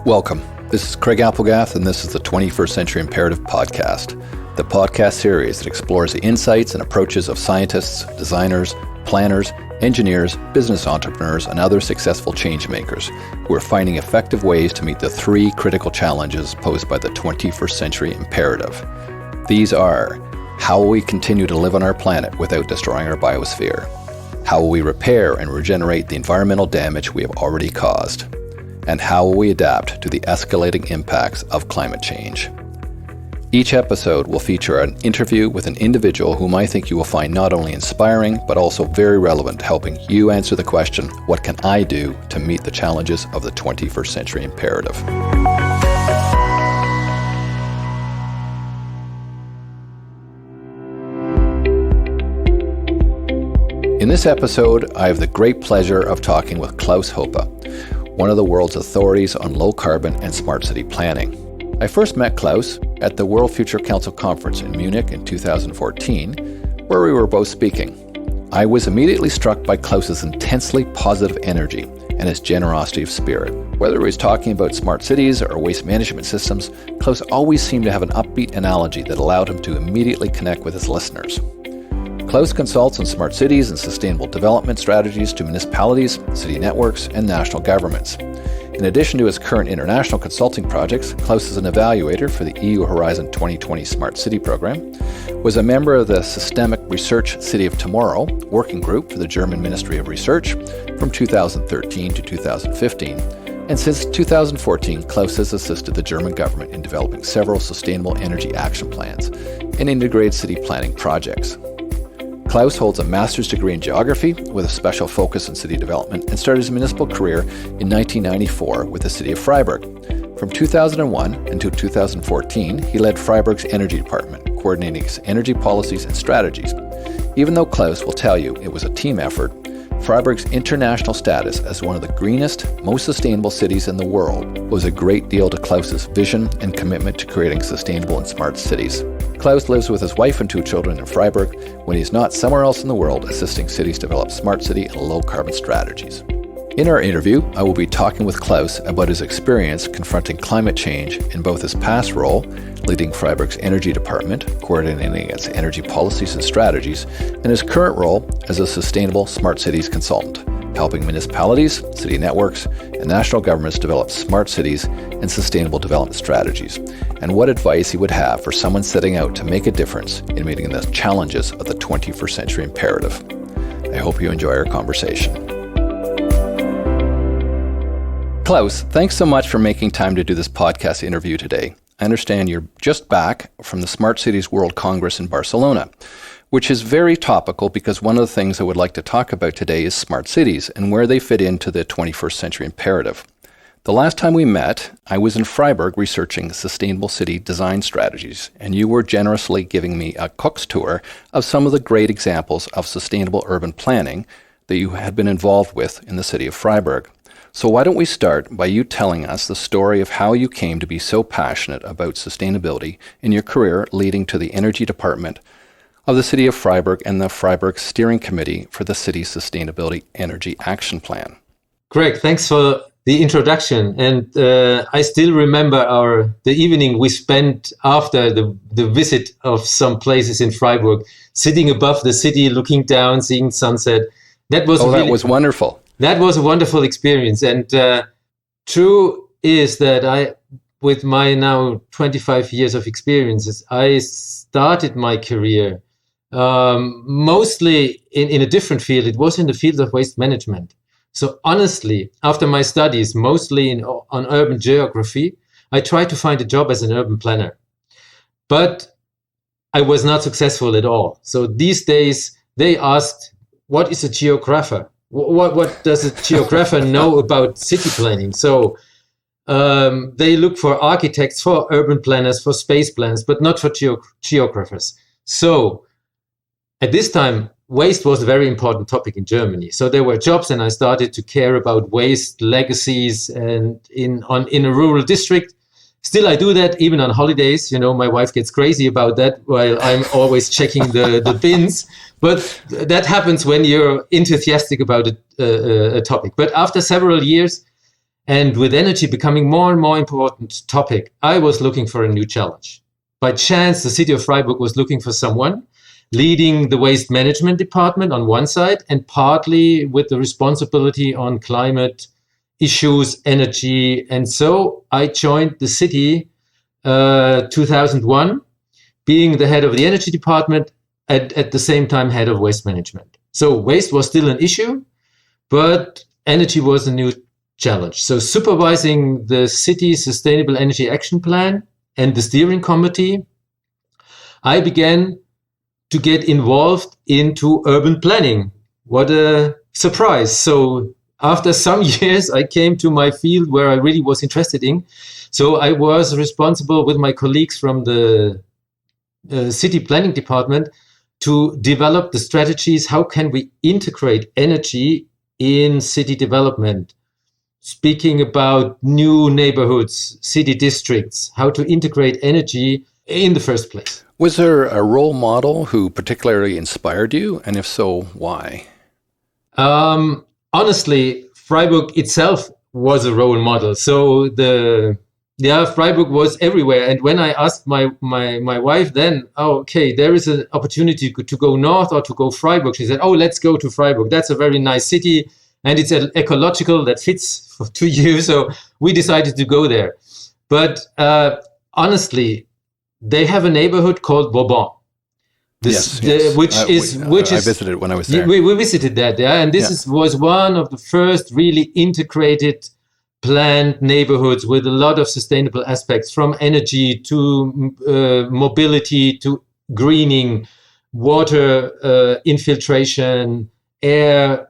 Welcome. This is Craig Applegath, and this is the 21st Century Imperative Podcast, the podcast series that explores the insights and approaches of scientists, designers, planners, engineers, business entrepreneurs, and other successful change makers who are finding effective ways to meet the three critical challenges posed by the 21st Century Imperative. These are: how will we continue to live on our planet without destroying our biosphere? How will we repair and regenerate the environmental damage we have already caused? And how will we adapt to the escalating impacts of climate change? Each episode will feature an interview with an individual whom I think you will find not only inspiring, but also very relevant, helping you answer the question, what can I do to meet the challenges of the 21st Century Imperative? In this episode, I have the great pleasure of talking with Klaus Hoppe, one of the world's authorities on low carbon and smart city planning. I first met Klaus at the World Future Council Conference in Munich in 2014, where we were both speaking. I was immediately struck by Klaus's intensely positive energy and his generosity of spirit. Whether he was talking about smart cities or waste management systems, Klaus always seemed to have an upbeat analogy that allowed him to immediately connect with his listeners. Klaus consults on smart cities and sustainable development strategies to municipalities, city networks, and national governments. In addition to his current international consulting projects, Klaus is an evaluator for the EU Horizon 2020 Smart City Program, was a member of the Systemic Research City of Tomorrow working group for the German Ministry of Research from 2013 to 2015, and since 2014, Klaus has assisted the German government in developing several sustainable energy action plans and integrated city planning projects. Klaus holds a master's degree in geography with a special focus on city development and started his municipal career in 1994 with the city of Freiburg. From 2001 until 2014, he led Freiburg's energy department, coordinating its energy policies and strategies. Even though Klaus will tell you it was a team effort, Freiburg's international status as one of the greenest, most sustainable cities in the world was a great deal to Klaus's vision and commitment to creating sustainable and smart cities. Klaus lives with his wife and two children in Freiburg when he's not somewhere else in the world assisting cities develop smart city and low-carbon strategies. In our interview, I will be talking with Klaus about his experience confronting climate change in both his past role, leading Freiburg's energy department, coordinating its energy policies and strategies, and his current role as a sustainable smart cities consultant, helping municipalities, city networks, and national governments develop smart cities and sustainable development strategies, and what advice he would have for someone setting out to make a difference in meeting the challenges of the 21st Century Imperative. I hope you enjoy our conversation. Klaus, thanks so much for making time to do this podcast interview today. I understand you're just back from the Smart Cities World Congress in Barcelona, which is very topical because one of the things I would like to talk about today is smart cities and where they fit into the 21st Century Imperative. The last time we met, I was in Freiburg researching sustainable city design strategies, and you were generously giving me a cook's tour of some of the great examples of sustainable urban planning that you had been involved with in the city of Freiburg. So why don't we start by you telling us the story of how you came to be so passionate about sustainability in your career leading to the energy department of the city of Freiburg and the Freiburg Steering Committee for the city's Sustainability Energy Action Plan. Greg, thanks for the introduction. And I still remember the evening we spent after the visit of some places in Freiburg, sitting above the city, looking down, seeing sunset. That was wonderful. That was a wonderful experience. And true is that with my now 25 years of experiences, I started my career mostly in a different field. It was in the field of waste management. So honestly, after my studies, mostly on urban geography, I tried to find a job as an urban planner. But I was not successful at all. So these days, they asked, what is a geographer? What does a geographer know about city planning? So they look for architects, for urban planners, for space planners, but not for geographers. So at this time, waste was a very important topic in Germany. So there were jobs, and I started to care about waste legacies and in a rural district. Still, I do that even on holidays. You know, my wife gets crazy about that while I'm always checking the bins. But that happens when you're enthusiastic about a topic. But after several years, And with energy becoming more and more important topic, I was looking for a new challenge. By chance, the city of Freiburg was looking for someone leading the waste management department on one side and partly with the responsibility on climate issues, energy. And so I joined the city 2001, being the head of the energy department, at the same time head of waste management. So waste was still an issue, but energy was a new challenge. So supervising the city's sustainable energy action plan and the steering committee, I began to get involved into urban planning. What a surprise. So after some years, I came to my field where I really was interested in. So I was responsible with my colleagues from the city planning department to develop the strategies. How can we integrate energy in city development? Speaking about new neighborhoods, city districts, how to integrate energy in the first place. Was there a role model who particularly inspired you? And if so, why? Honestly, Freiburg itself was a role model. So Freiburg was everywhere. And when I asked my wife then, okay, there is an opportunity to go north or to go Freiburg, she said, let's go to Freiburg. That's a very nice city. And it's ecological, that fits to you. So we decided to go there. But honestly, they have a neighborhood called Bourbon. Which is I visited when I was there. We visited that, and this was one of the first really integrated planned neighborhoods with a lot of sustainable aspects, from energy to mobility to greening, water infiltration, air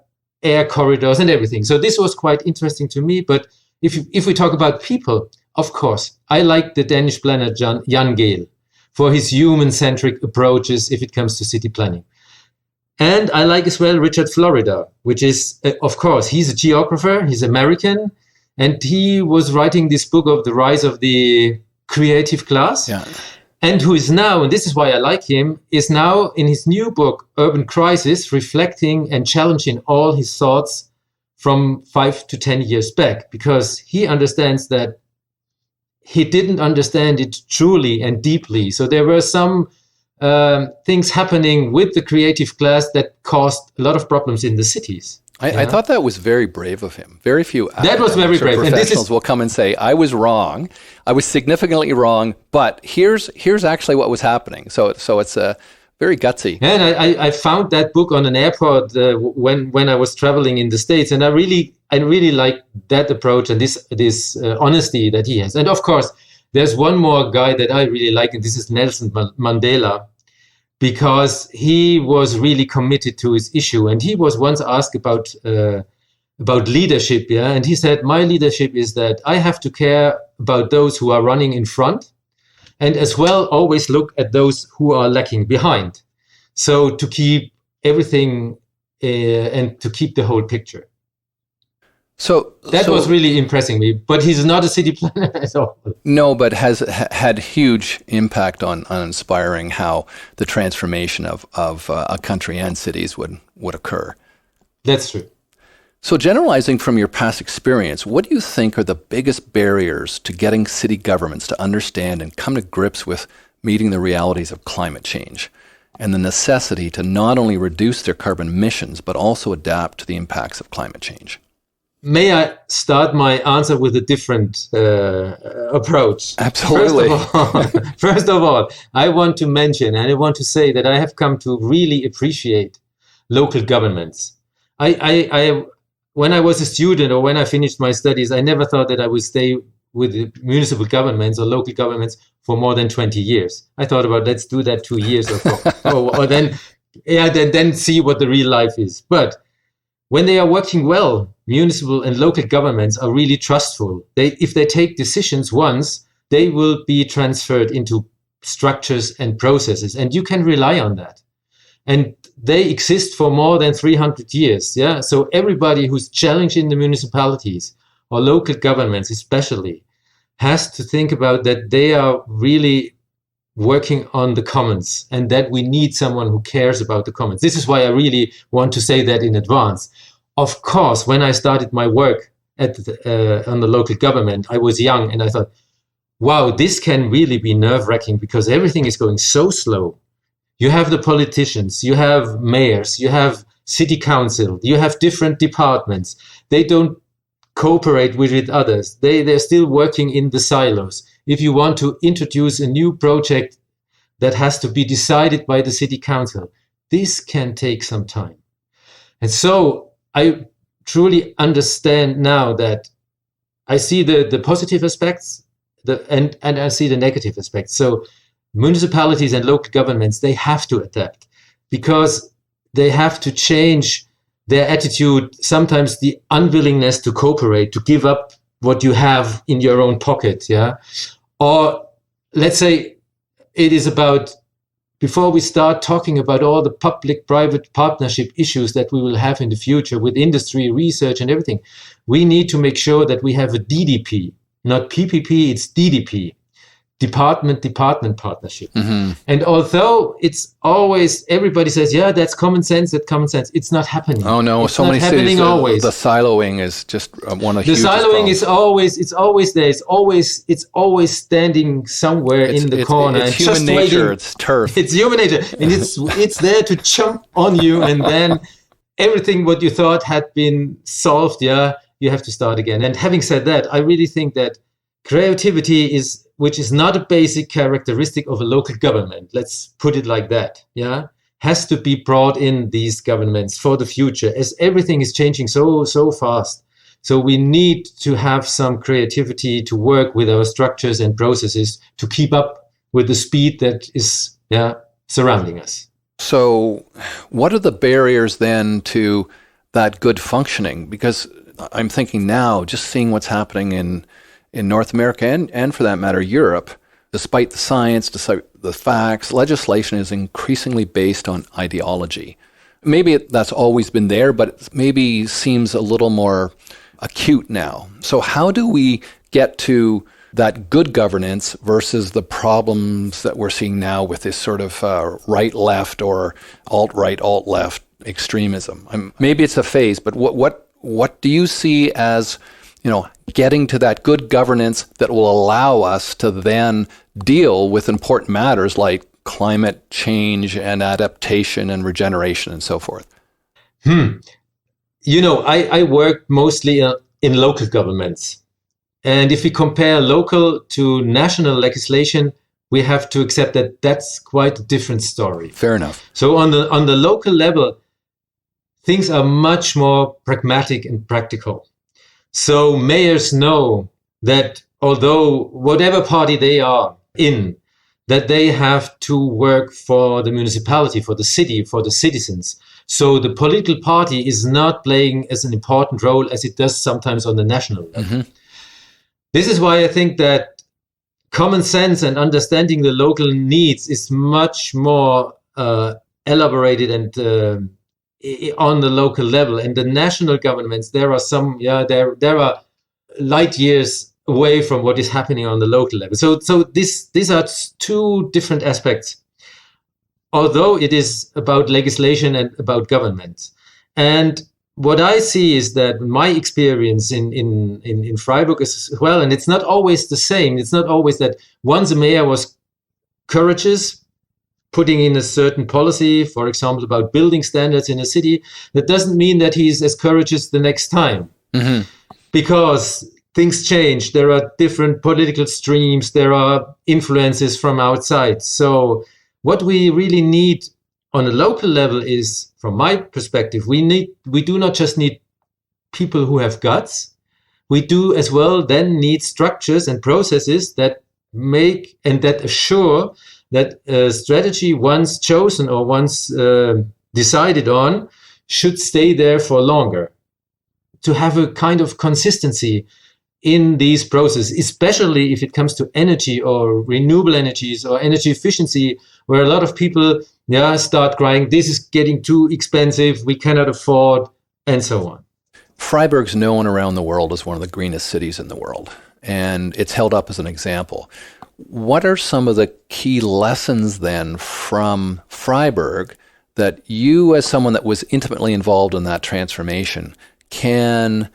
corridors, and everything. So this was quite interesting to me. But if we talk about people, of course, I like the Danish planner Jan Gehl for his human-centric approaches if it comes to city planning. And I like as well Richard Florida, which is, of course, he's a geographer, he's American, and he was writing this book of the rise of the creative class. Yeah. And who is now, and this is why I like him, is now in his new book, Urban Crisis, reflecting and challenging all his thoughts from 5 to 10 years back, because he understands that he didn't understand it truly and deeply. So there were some things happening with the creative class that caused a lot of problems in the cities. I thought that was very brave of him. Very few that was very brave. Professionals will come and say, I was wrong. I was significantly wrong, but here's actually what was happening. So it's very gutsy. And I found that book on an airport when I was traveling in the States, and I really like that approach and this honesty that he has. And of course, there's one more guy that I really like, and this is Nelson Mandela, because he was really committed to his issue. And he was once asked about leadership, and he said, my leadership is that I have to care about those who are running in front, and as well always look at those who are lacking behind. So to keep everything and to keep the whole picture. So that was really impressing me, but he's not a city planner at all. No, but has had huge impact on inspiring how the transformation of a country and cities would occur. That's true. So generalizing from your past experience, what do you think are the biggest barriers to getting city governments to understand and come to grips with meeting the realities of climate change and the necessity to not only reduce their carbon emissions, but also adapt to the impacts of climate change? May I start my answer with a different approach? Absolutely. First of all, I want to mention and I want to say that I have come to really appreciate local governments. When I was a student or when I finished my studies, I never thought that I would stay with the municipal governments or local governments for more than 20 years. I thought about, let's do that 2 years or so, or then see what the real life is. But when they are working well, municipal and local governments are really trustful. If they take decisions once, they will be transferred into structures and processes, and you can rely on that. And they exist for more than 300 years. Yeah. So everybody who's challenging the municipalities or local governments especially has to think about that they are really working on the commons and that we need someone who cares about the commons. This is why I really want to say that in advance. Of course, when I started my work on the local government, I was young and I thought, wow, this can really be nerve-wracking because everything is going so slow. You have the politicians, you have mayors, you have city council, you have different departments. They don't cooperate with others. They're still working in the silos. If you want to introduce a new project that has to be decided by the city council, this can take some time. And so I truly understand now that I see the positive aspects and I see the negative aspects. So municipalities and local governments, they have to adapt because they have to change their attitude, sometimes the unwillingness to cooperate, to give up what you have in your own pocket. Yeah. Or let's say it is about, before we start talking about all the public-private partnership issues that we will have in the future with industry, research and everything, we need to make sure that we have a DDP, not PPP, it's DDP, department partnership. Mm-hmm. And although it's always, everybody says, yeah, that's common sense, it's not happening. Oh no, it's so many cities, always. The siloing is just one of the hugest siloing problems. Is always, it's always there. It's always standing somewhere in the corner. It's human nature, it's turf. It's human nature. And it's there to jump on you. And then everything what you thought had been solved, yeah, you have to start again. And having said that, I really think that creativity is, which is not a basic characteristic of a local government, let's put it like that, yeah, has to be brought in these governments for the future, as everything is changing so fast. So we need to have some creativity to work with our structures and processes to keep up with the speed that is surrounding us. So what are the barriers then to that good functioning? Because I'm thinking now, just seeing what's happening in North America and for that matter, Europe, despite the science, despite the facts, legislation is increasingly based on ideology. Maybe that's always been there, but it maybe seems a little more acute now. So how do we get to that good governance versus the problems that we're seeing now with this sort of right-left or alt-right, alt-left extremism? Maybe it's a phase, but what do you see as, getting to that good governance that will allow us to then deal with important matters like climate change and adaptation and regeneration and so forth? I work mostly in local governments. And if we compare local to national legislation, we have to accept that that's quite a different story. Fair enough. So on the local level, things are much more pragmatic and practical. So mayors know that although whatever party they are in, that they have to work for the municipality, for the city, for the citizens. So the political party is not playing as an important role as it does sometimes on the national level. Mm-hmm. This is why I think that common sense and understanding the local needs is much more elaborated and on the local level. And the national governments, there are some, there are light years away from what is happening on the local level. So these are two different aspects, although it is about legislation and about government. And what I see is that my experience in Freiburg as well, and it's not always the same. It's not always that once a mayor was courageous, putting in a certain policy, for example, about building standards in a city, that doesn't mean that he's as courageous the next time. Mm-hmm. Because things change. There are different political streams. There are influences from outside. So what we really need on a local level is, from my perspective, we do not just need people who have guts. We do as well then need structures and processes that make and that assure that a strategy once chosen or once decided on should stay there for longer, to have a kind of consistency in these processes, especially if it comes to energy or renewable energies or energy efficiency, where a lot of people start crying, this is getting too expensive, we cannot afford, and so on. Freiburg's known around the world as one of the greenest cities in the world, and it's held up as an example. What are some of the key lessons then from Freiburg that you, as someone that was intimately involved in that transformation, can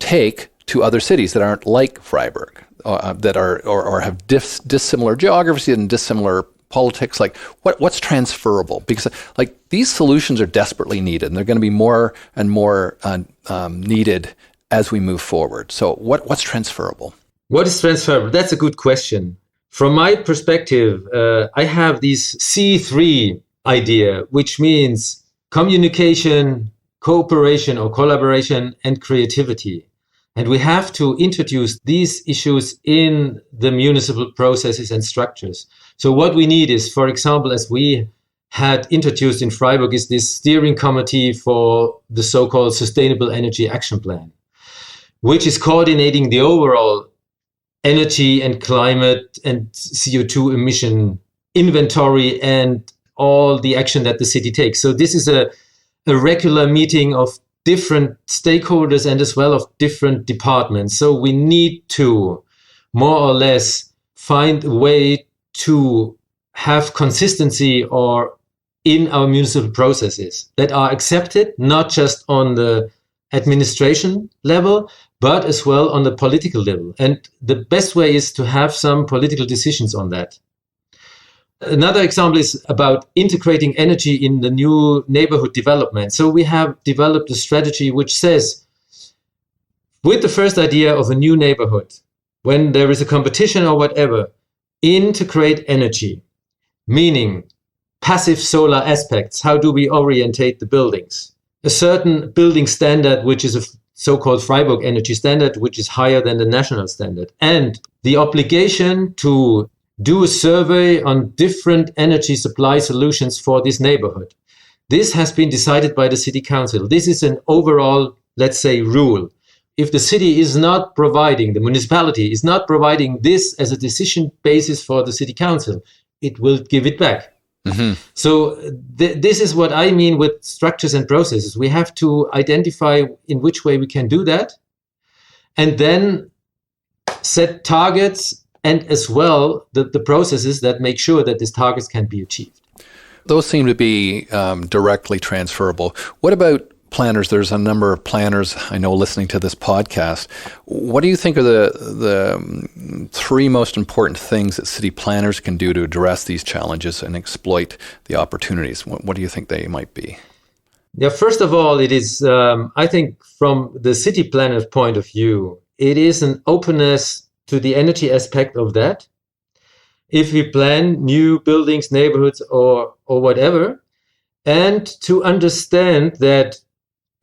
take to other cities that aren't like Freiburg, that are or have dissimilar geography and dissimilar politics? Like what's transferable? Because like these solutions are desperately needed, and they're going to be more and more needed as we move forward. So what's transferable? What is transferable? That's a good question. From my perspective, I have this C3 idea, which means communication, cooperation or collaboration, and creativity. And we have to introduce these issues in the municipal processes and structures. So what we need is, for example, as we had introduced in Freiburg, is this steering committee for the so-called Sustainable Energy Action Plan, which is coordinating the overall energy and climate and CO2 emission inventory and all the action that the city takes. So this is a regular meeting of different stakeholders and as well of different departments. So we need to more or less find a way to have consistency or in our municipal processes that are accepted, not just on the administration level, but as well on the political level. And the best way is to have some political decisions on that. Another example is about integrating energy in the new neighborhood development. So we have developed a strategy which says, with the first idea of a new neighborhood, when there is a competition or whatever, integrate energy, meaning passive solar aspects. How do we orientate the buildings? A certain building standard, which is a so-called Freiburg energy standard, which is higher than the national standard, and the obligation to do a survey on different energy supply solutions for this neighborhood. This has been decided by the city council. This is an overall, let's say, rule. If the city is not providing, the municipality is not providing this as a decision basis for the city council, it will give it back. Mm-hmm. So this is what I mean with structures and processes. We have to identify in which way we can do that, and then set targets and as well the processes that make sure that these targets can be achieved. Those seem to be directly transferable. What about planners? There's a number of planners I know listening to this podcast. What do you think are the three most important things that city planners can do to address these challenges and exploit the opportunities? What do you think they might be? Yeah, first of all, it is, I think from the city planner's point of view, it is an openness to the energy aspect of that. If we plan new buildings, neighborhoods, or whatever, and to understand that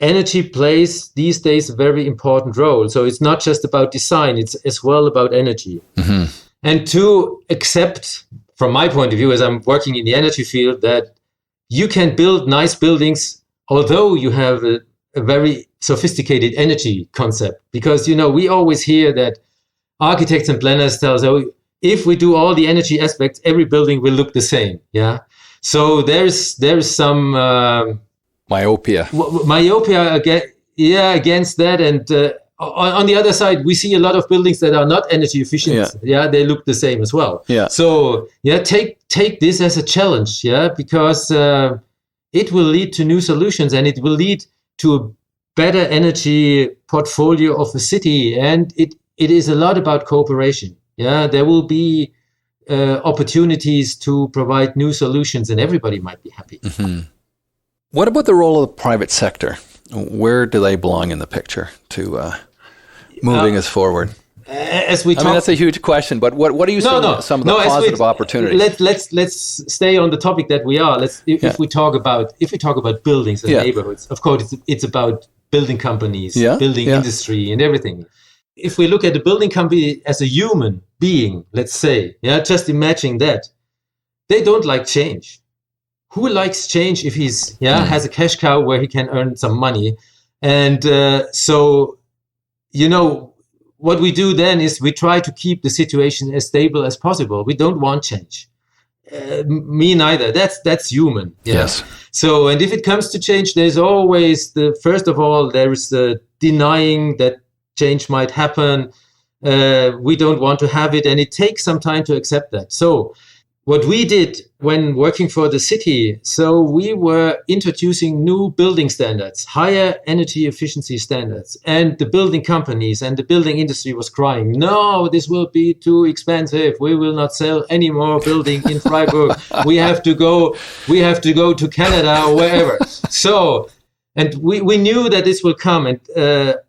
energy plays these days a very important role. So it's not just about design, it's as well about energy. Mm-hmm. And to accept, from my point of view, as I'm working in the energy field, that you can build nice buildings, although you have a very sophisticated energy concept. Because, you know, we always hear that architects and planners tell us, oh, if we do all the energy aspects, every building will look the same. Yeah. So there's some myopia against that. And on the other side, we see a lot of buildings that are not energy efficient. Yeah, they look the same as well. Yeah. So take this as a challenge. Yeah, because it will lead to new solutions and it will lead to a better energy portfolio of the city. And it is a lot about cooperation. Yeah, there will be opportunities to provide new solutions, and everybody might be happy. Mm-hmm. What about the role of the private sector? Where do they belong in the picture to moving us forward? As we talk, I mean, that's a huge question. But what do you see some of the positive opportunities? Let's stay on the topic that we are. If we talk about buildings and neighborhoods, of course it's about building companies, building industry, and everything. If we look at the building company as a human being, let's say, just imagine that they don't like change. Who likes change if he's has a cash cow where he can earn some money? And so, you know, what we do then is we try to keep the situation as stable as possible. We don't want change. Me neither. That's human. Yes. So, and if it comes to change, there's always first of all, there is the denying that change might happen. We don't want to have it, and it takes some time to accept that. So what we did when working for the city, so we were introducing new building standards, higher energy efficiency standards, and the building companies and the building industry was crying, no, this will be too expensive. We will not sell any more building in Freiburg. we have to go to Canada or wherever. So, and we knew that this will come. And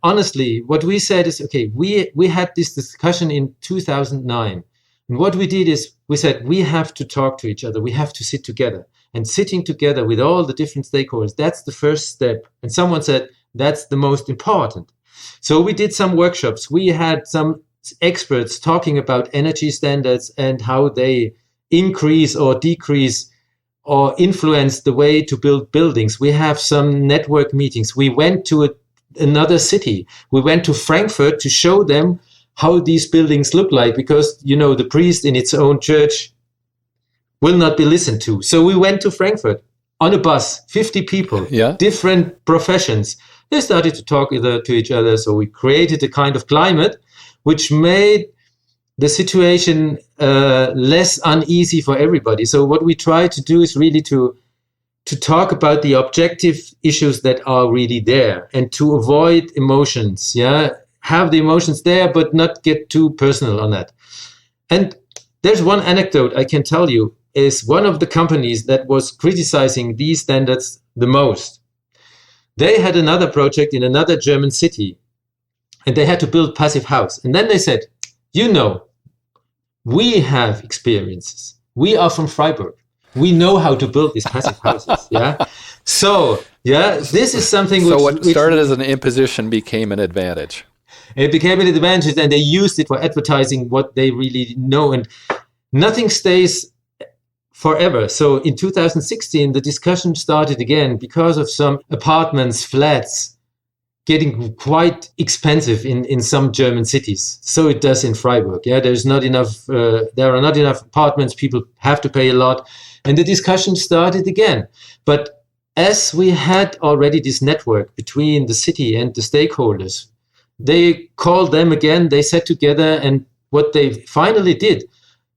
honestly, what we said is, okay, we had this discussion in 2009. And what we did is we said, we have to talk to each other. We have to sit together. And sitting together with all the different stakeholders, that's the first step. And someone said, that's the most important. So we did some workshops. We had some experts talking about energy standards and how they increase or decrease or influence the way to build buildings. We have some network meetings. We went to another city. We went to Frankfurt to show them how these buildings look like, because, you know, the priest in its own church will not be listened to. So we went to Frankfurt on a bus, 50 people, different professions. They started to talk to each other. So we created a kind of climate which made the situation less uneasy for everybody. So what we try to do is really to talk about the objective issues that are really there and to avoid emotions, have the emotions there, but not get too personal on that. And there's one anecdote I can tell you is one of the companies that was criticizing these standards the most. They had another project in another German city and they had to build passive house. And then they said, you know, we have experiences. We are from Freiburg. We know how to build these passive houses. So, this is something So what started as an imposition became an advantage. It became an advantage, and they used it for advertising what they really know. And nothing stays forever. So in 2016, the discussion started again because of some apartments, flats, getting quite expensive in some German cities. So it does in Freiburg. There's not enough. There are not enough apartments. People have to pay a lot, and the discussion started again. But as we had already this network between the city and the stakeholders, they called them again, they sat together, and what they finally did,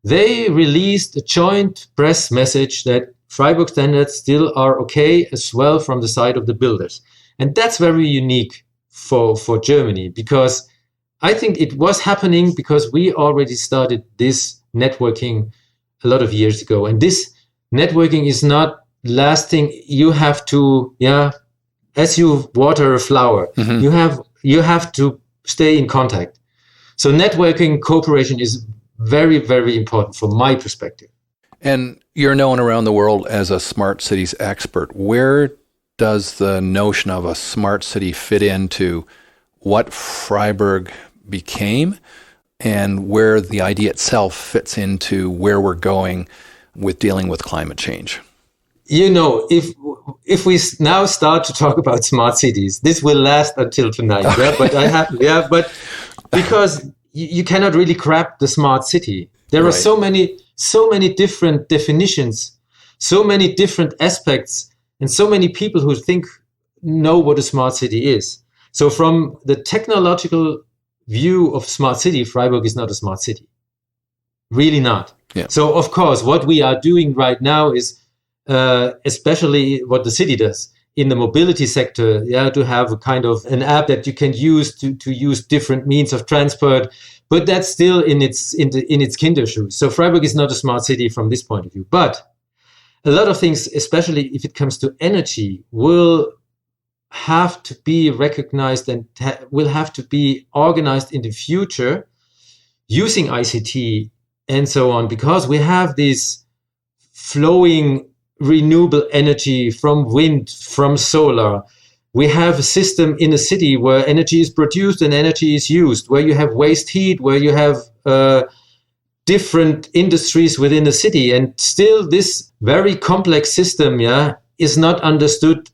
they released a joint press message that Freiburg standards still are okay as well from the side of the builders. And that's very unique for Germany, because I think it was happening because we already started this networking a lot of years ago. And this networking is not lasting. You have to, as you water a flower, you have to stay in contact. So networking cooperation is very, very important from my perspective. And you're known around the world as a smart cities expert. Where does the notion of a smart city fit into what Freiburg became and where the idea itself fits into where we're going with dealing with climate change? You know, if we now start to talk about smart cities, this will last until tonight. But because you cannot really grab the smart city. There are so many different definitions, so many different aspects, and so many people who know what a smart city is. So from the technological view of smart city, Freiburg is not a smart city. Really not. Yeah. So of course, what we are doing right now is especially what the city does in the mobility sector, to have a kind of an app that you can use to use different means of transport, but that's still in its kinderschuhe. So Freiburg is not a smart city from this point of view. But a lot of things, especially if it comes to energy, will have to be recognized and will have to be organized in the future using ICT and so on, because we have this flowing renewable energy from wind, from solar. We have a system in a city where energy is produced and energy is used, where you have waste heat, where you have different industries within the city. And still this very complex system is not understood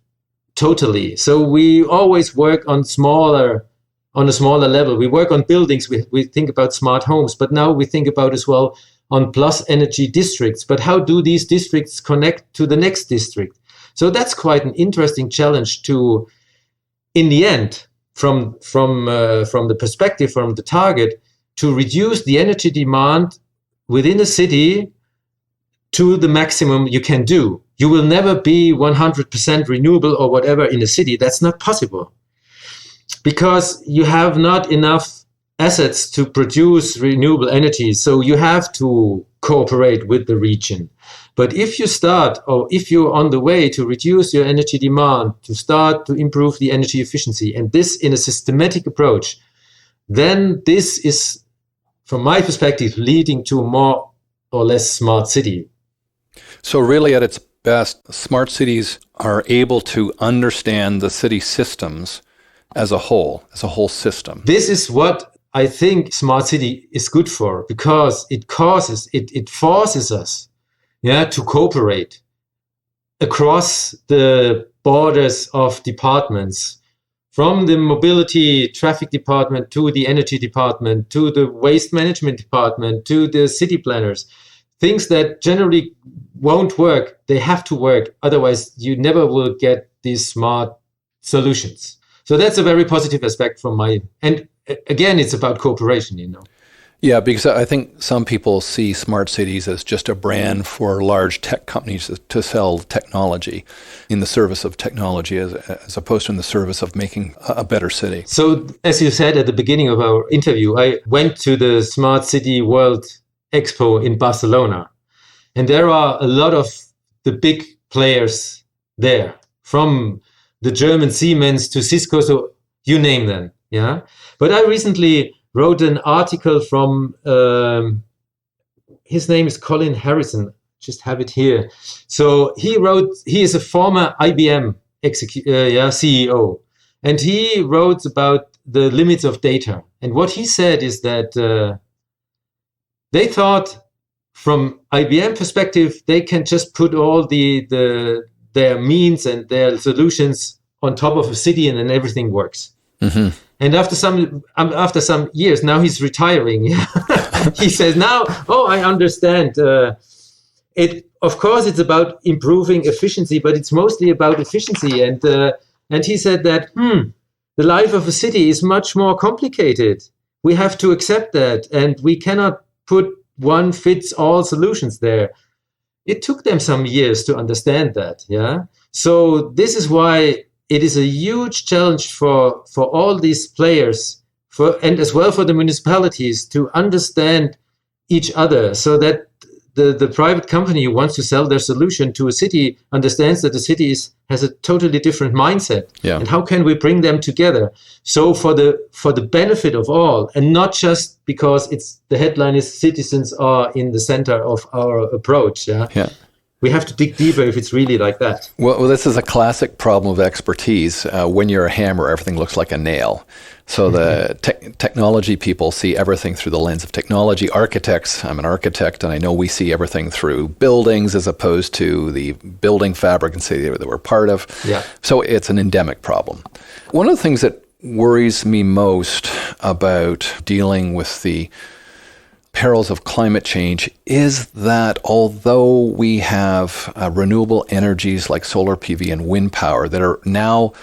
totally. So we always work on a smaller level. We work on buildings. We think about smart homes, but now we think about as well on plus energy districts. But how do these districts connect to the next district? So that's quite an interesting challenge to, in the end, from the perspective, from the target, to reduce the energy demand within a city to the maximum you can do. You will never be 100% renewable or whatever in a city. That's not possible because you have not enough assets to produce renewable energy. So you have to cooperate with the region. But if you start, or if you're on the way to reduce your energy demand, to start to improve the energy efficiency, and this in a systematic approach, then this is, from my perspective, leading to a more or less smart city. So really at its best, smart cities are able to understand the city systems as a whole system. This is what I think smart city is good for, because it forces us to cooperate across the borders of departments, from the mobility traffic department to the energy department, to the waste management department, to the city planners. Things that generally won't work, they have to work. Otherwise, you never will get these smart solutions. So that's a very positive aspect from and again, it's about cooperation, Yeah, because I think some people see smart cities as just a brand for large tech companies to sell technology in the service of technology as opposed to in the service of making a better city. So as you said at the beginning of our interview, I went to the Smart City World Expo in Barcelona, and there are a lot of the big players there, from the German Siemens to Cisco, so you name them. Yeah. But I recently wrote an article from, his name is Colin Harrison, just have it here. So he is a former IBM CEO, and he wrote about the limits of data. And what he said is that they thought, from IBM perspective, they can just put all their means and their solutions on top of a city, and then everything works. Mm-hmm. And after some years, now he's retiring. He says, now, I understand. Of course, it's about improving efficiency, but it's mostly about efficiency. And he said that the life of a city is much more complicated. We have to accept that, and we cannot put one-fits-all solutions there. It took them some years to understand that. Yeah. So this is why it is a huge challenge for all these players, and as well for the municipalities, to understand each other, so that the private company who wants to sell their solution to a city understands that the city has a totally different mindset. Yeah. And how can we bring them together? So for the benefit of all, and not just because the headline is citizens are in the center of our approach. Yeah. Yeah. We have to dig deeper if it's really like that. Well, this is a classic problem of expertise. When you're a hammer, everything looks like a nail. So the technology people see everything through the lens of technology. Architects, I'm an architect, and I know we see everything through buildings as opposed to the building fabric and city that we're part of. Yeah. So it's an endemic problem. One of the things that worries me most about dealing with the perils of climate change is that although we have renewable energies like solar PV and wind power that are now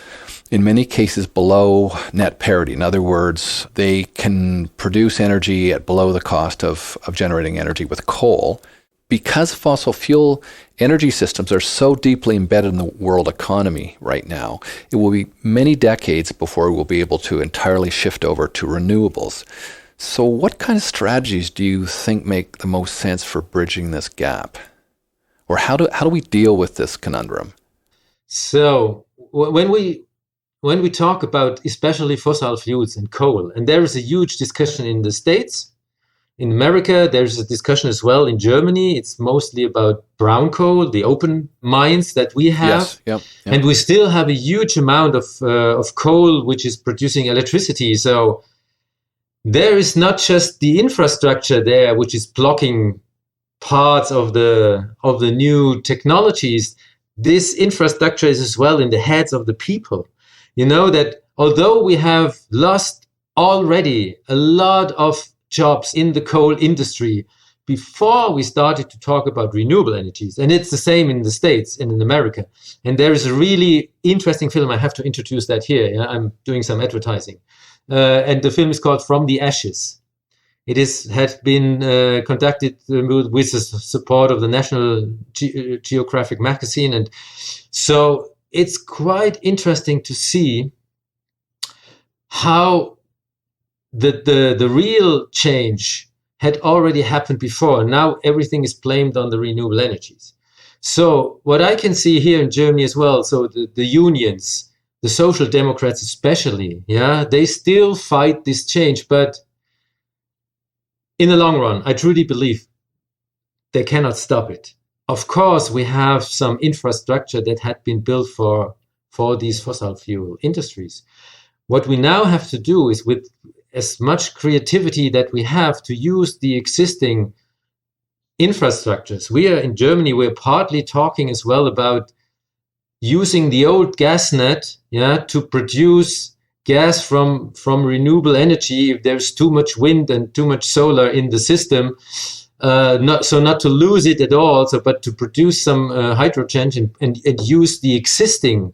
in many cases below net parity, in other words, they can produce energy at below the cost of generating energy with coal, because fossil fuel energy systems are so deeply embedded in the world economy right now, it will be many decades before we will be able to entirely shift over to renewables. So what kind of strategies do you think make the most sense for bridging this gap? Or how do we deal with this conundrum? So when we talk about especially fossil fuels and coal, and there is a huge discussion in the States, in America, there's a discussion as well in Germany. It's mostly about brown coal, the open mines that we have. Yes, yep. And we still have a huge amount of coal which is producing electricity. So there is not just the infrastructure there, which is blocking parts of the new technologies. This infrastructure is as well in the heads of the people. You know that although we have lost already a lot of jobs in the coal industry before we started to talk about renewable energies, and it's the same in the States and in America. And there is a really interesting film. I have to introduce that here. Yeah? I'm doing some advertising. And the film is called From the Ashes. had been conducted with the support of the National Geographic magazine. And so it's quite interesting to see how the real change had already happened before. Now everything is blamed on the renewable energies. So what I can see here in Germany as well, so the unions, the social democrats especially, they still fight this change, but in the long run, I truly believe they cannot stop it. Of course, we have some infrastructure that had been built for these fossil fuel industries. What we now have to do is, with as much creativity that we have, to use the existing infrastructures. We are in Germany, we're partly talking as well about using the old gas net to produce gas from renewable energy if there's too much wind and too much solar in the system, not to lose it at all, but to produce some hydrogen and use the existing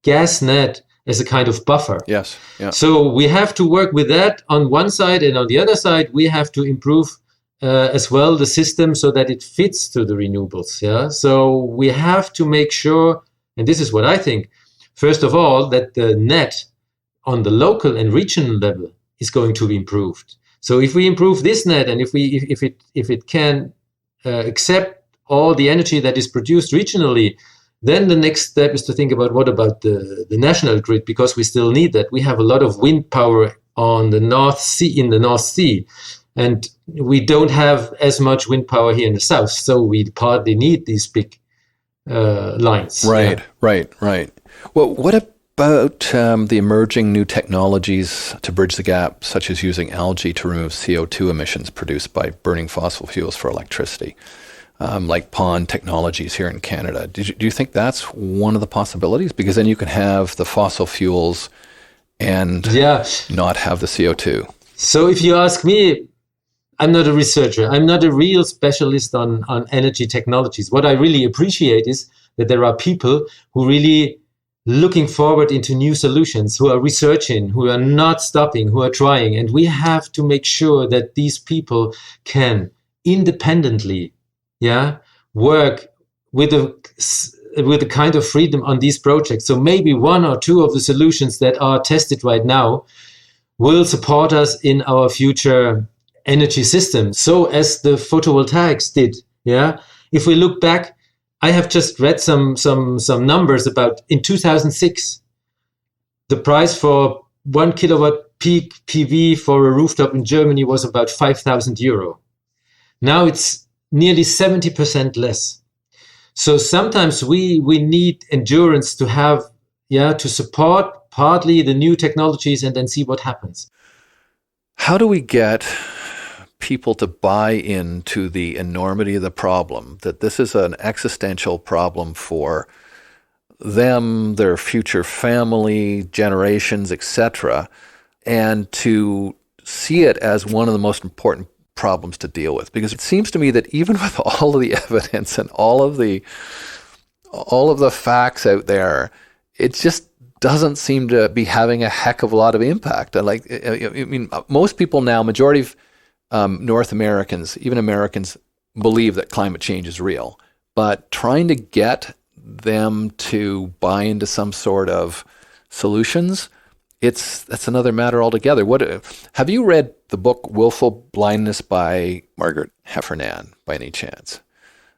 gas net as a kind of buffer. Yes. Yeah. So we have to work with that on one side, and on the other side we have to improve as well the system so that it fits to the renewables. So we have to make sure, and this is what I think, first of all, that the net on the local and regional level is going to be improved. So if we improve this net, and if it can accept all the energy that is produced regionally, then the next step is to think about what about the national grid, because we still need that. We have a lot of wind power on the North Sea, and we don't have as much wind power here in the south. So we partly need these big lines. Right. Well, what about the emerging new technologies to bridge the gap, such as using algae to remove CO2 emissions produced by burning fossil fuels for electricity, like pond technologies here in Canada? Do you think that's one of the possibilities? Because then you can have the fossil fuels and not have the CO2. So if you ask me, I'm not a researcher. I'm not a real specialist on energy technologies. What I really appreciate is that there are people who really looking forward into new solutions, who are researching, who are not stopping, who are trying. And we have to make sure that these people can independently work with a kind of freedom on these projects. So maybe one or two of the solutions that are tested right now will support us in our future energy system, so as the photovoltaics did. If we look back, I have just read some numbers about in 2006, the price for 1 kilowatt peak PV for a rooftop in Germany was about 5,000 euro. Now it's nearly 70% less. So sometimes we need endurance to have, to support partly the new technologies and then see what happens. How do we get people to buy into the enormity of the problem, that this is an existential problem for them, their future family, generations, etc., and to see it as one of the most important problems to deal with? Because it seems to me that even with all of the evidence and all of the facts out there, it just doesn't seem to be having a heck of a lot of impact. Most people now, majority of North Americans, even Americans, believe that climate change is real. But trying to get them to buy into some sort of solutions, that's another matter altogether. Have you read the book Willful Blindness by Margaret Heffernan by any chance?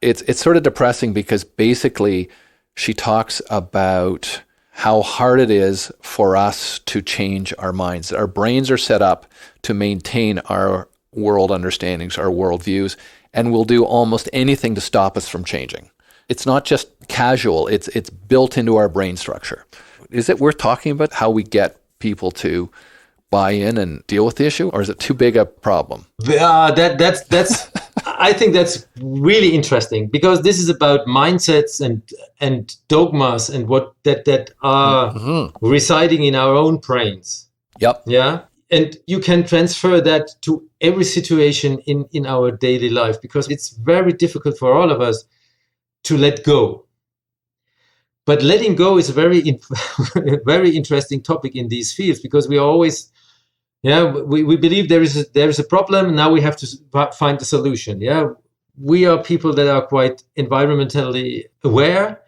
It's sort of depressing because basically she talks about how hard it is for us to change our minds. Our brains are set up to maintain our world understandings, our worldviews, and we'll do almost anything to stop us from changing. It's not just casual, it's built into our brain structure. Is it worth talking about how we get people to buy in and deal with the issue, or is it too big a problem? That's I think that's really interesting, because this is about mindsets and dogmas and what that are residing in our own brains. Yep. Yeah. And you can transfer that to every situation in our daily life, because it's very difficult for all of us to let go. But letting go is a very, very interesting topic in these fields, because we are always, Yeah, we believe there is a problem. Now we have to find the solution. Yeah, we are people that are quite environmentally aware,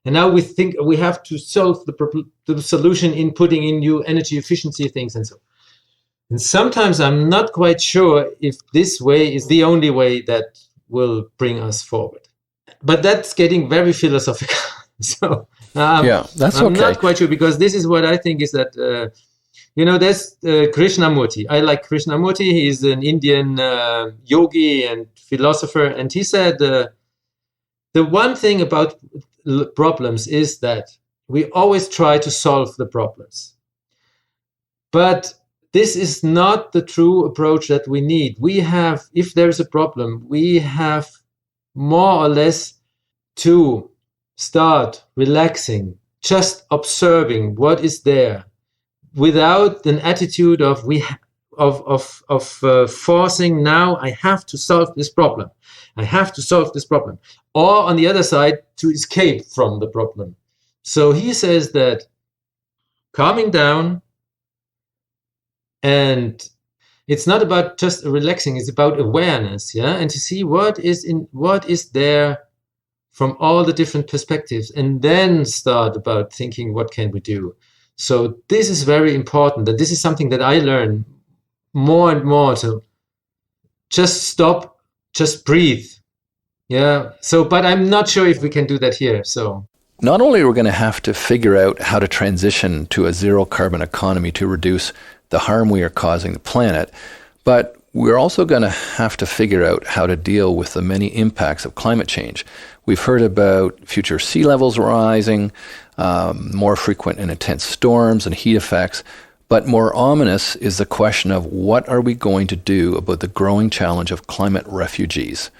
and now we think we have to solve the solution in putting in new energy efficiency things and so on. And sometimes I'm not quite sure if this way is the only way that will bring us forward. But that's getting very philosophical. So I'm not quite sure, because this is what I think is that, there's Krishnamurti. I like Krishnamurti. He's an Indian yogi and philosopher. And he said, the one thing about problems is that we always try to solve the problems. But this is not the true approach that we need. If there's a problem, we have more or less to start relaxing, just observing what is there, without an attitude of forcing. Now I have to solve this problem. I have to solve this problem. Or on the other side, to escape from the problem. So he says that calming down, and it's not about just relaxing, it's about awareness, and to see what is there from all the different perspectives, and then start about thinking, what can we do? So this is very important, that this is something that I learn more and more, to just stop, just breathe. So, but I'm not sure if we can do that here. So not only are we going to have to figure out how to transition to a zero carbon economy to reduce the harm we are causing the planet, but we're also going to have to figure out how to deal with the many impacts of climate change. We've heard about future sea levels rising, more frequent and intense storms and heat effects, but more ominous is the question of what are we going to do about the growing challenge of climate refugees.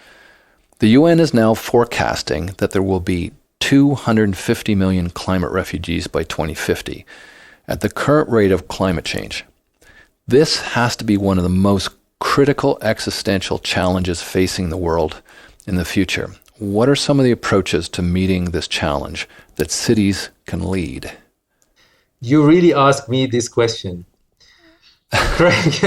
The UN is now forecasting that there will be 250 million climate refugees by 2050 at the current rate of climate change. This has to be one of the most critical existential challenges facing the world in the future. What are some of the approaches to meeting this challenge that cities can lead? You really ask me this question. Craig,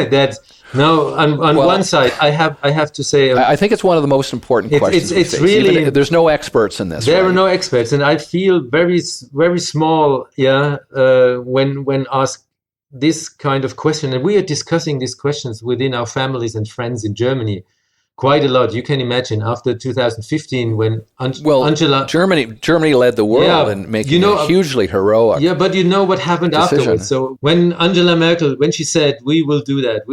one side, I have to say, I think it's one of the most important questions. It's really, there's no experts in this. There are no experts, and I feel very, very small. When asked this kind of question, and we are discussing these questions within our families and friends in Germany quite a lot. You can imagine after 2015, when Angela, Germany led the world in making a hugely heroic. Yeah, but you know what happened decision afterwards. So when Angela Merkel, when she said we will do that,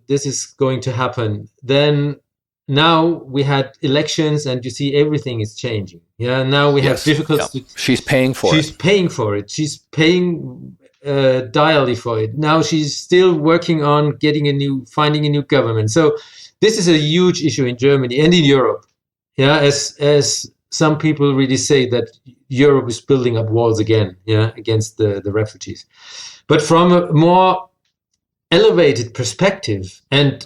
this is going to happen. Then now we had elections, and you see everything is changing. Now we have difficulties. She's paying for it. She's paying for it. She's paying direly for it. Now she's still working on finding a new government. So this is a huge issue in Germany and in Europe. As some people really say that Europe is building up walls again, against the refugees. But from a more elevated perspective, and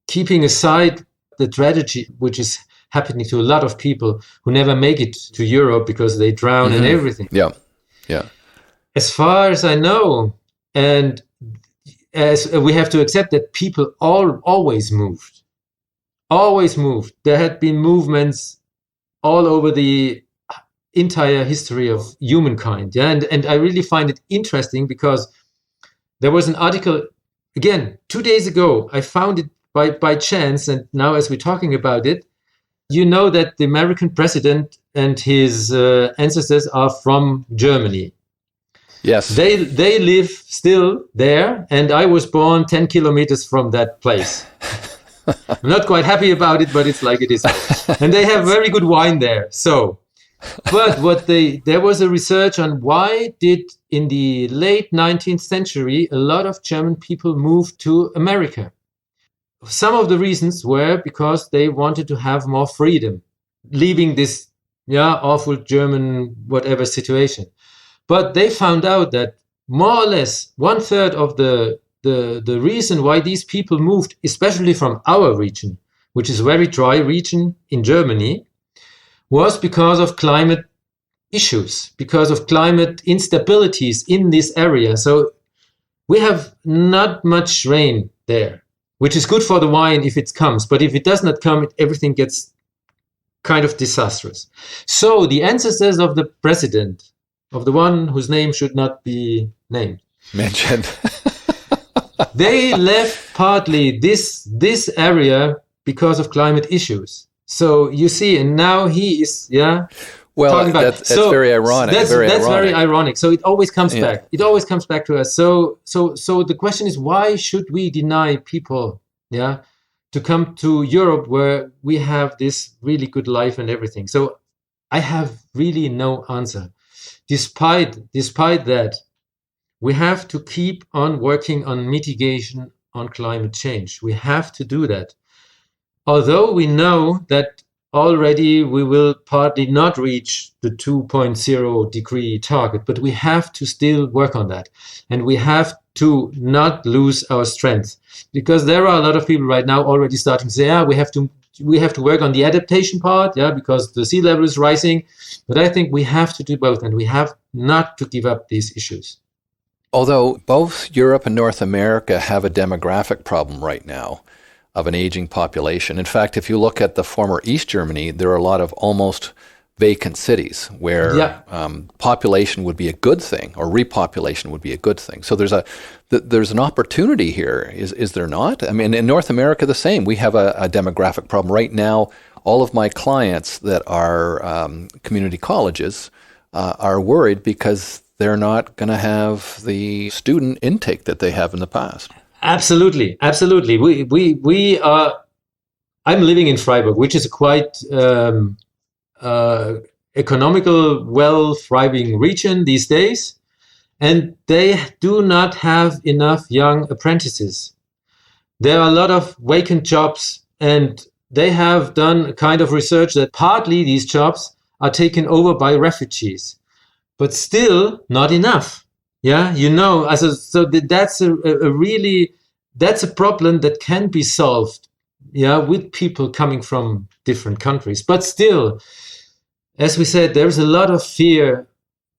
keeping aside the tragedy which is happening to a lot of people who never make it to Europe because they drown and everything. Yeah. As far as I know, and as we have to accept that people always moved. There had been movements all over the entire history of humankind. And I really find it interesting, because there was an article, again, 2 days ago. I found it by chance, and now as we're talking about it, you know that the American president and his ancestors are from Germany. Yes. They live still there, and I was born 10 kilometers from that place. I'm not quite happy about it, but it's like it is. And they have very good wine there. So, but there was a research on why did in the late 19th century a lot of German people move to America. Some of the reasons were because they wanted to have more freedom, leaving this awful German whatever situation. But they found out that more or less 1/3 of the reason why these people moved, especially from our region, which is a very dry region in Germany, was because of climate issues, because of climate instabilities in this area. So we have not much rain there, which is good for the wine if it comes. But if it does not come, everything gets kind of disastrous. So the ancestors of the president, of the one whose name should not be named, mentioned, they left partly this area because of climate issues. So you see, and now he is, well, talking about. that's very ironic. That's very ironic. So it always comes Yeah. back. It always comes back to us. So the question is, why should we deny people, to come to Europe where we have this really good life and everything? So I have really no answer. Despite that, we have to keep on working on mitigation on climate change. We have to do that. Although we know that already we will partly not reach the 2.0 degree target, but we have to still work on that. And we have to not lose our strength, because there are a lot of people right now already starting to say, we have to work on the adaptation part, because the sea level is rising. But I think we have to do both, and we have not to give up these issues. Although both Europe and North America have a demographic problem right now of an aging population. In fact, if you look at the former East Germany, there are a lot of almost vacant cities where population would be a good thing, or repopulation would be a good thing. So there's an opportunity here, is there not? I mean, in North America, the same. We have a demographic problem right now. All of my clients that are community colleges are worried because they're not going to have the student intake that they have in the past. Absolutely. We are. I'm living in Freiburg, which is a quite economical, well-thriving region these days, and they do not have enough young apprentices. There are a lot of vacant jobs, and they have done a kind of research that partly these jobs are taken over by refugees, but still not enough. So that's that's a problem that can be solved, with people coming from different countries. But still, as we said, there's a lot of fear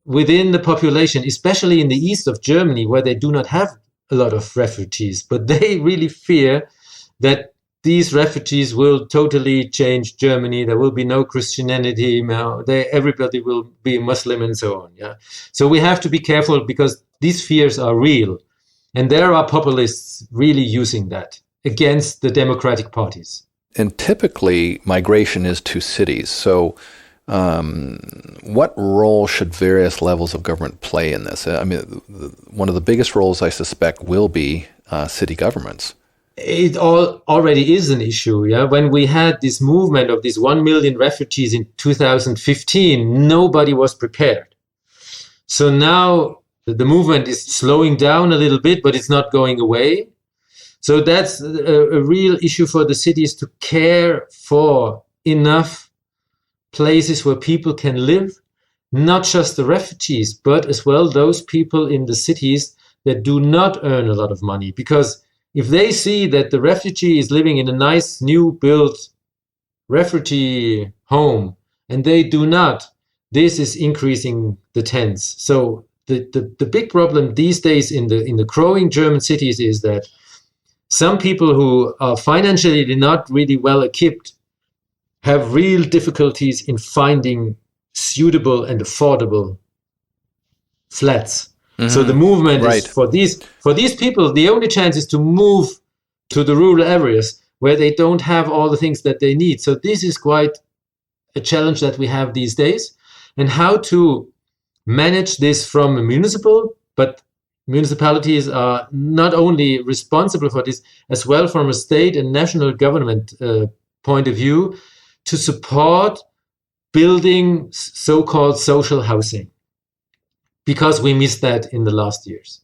within the population, especially in the east of Germany, where they do not have a lot of refugees, but they really fear that these refugees will totally change Germany. There will be no Christianity. Everybody will be Muslim and so on. So we have to be careful, because these fears are real. And there are populists really using that against the democratic parties. And typically, migration is to cities. So what role should various levels of government play in this? I mean, one of the biggest roles, I suspect, will be city governments. It already is an issue. When we had this movement of these 1 million refugees in 2015, nobody was prepared. So now the movement is slowing down a little bit, but it's not going away. So that's a real issue for the cities, to care for enough places where people can live, not just the refugees, but as well those people in the cities that do not earn a lot of money. Because if they see that the refugee is living in a nice new built refugee home and they do not, this is increasing the tents. So the big problem these days in the growing German cities is that some people who are financially not really well equipped have real difficulties in finding suitable and affordable flats. So the movement is for these people, the only chance is to move to the rural areas where they don't have all the things that they need. So this is quite a challenge that we have these days, and how to manage this from a municipal, but municipalities are not only responsible for this, as well from a state and national government point of view, to support building so-called social housing, because we missed that in the last years.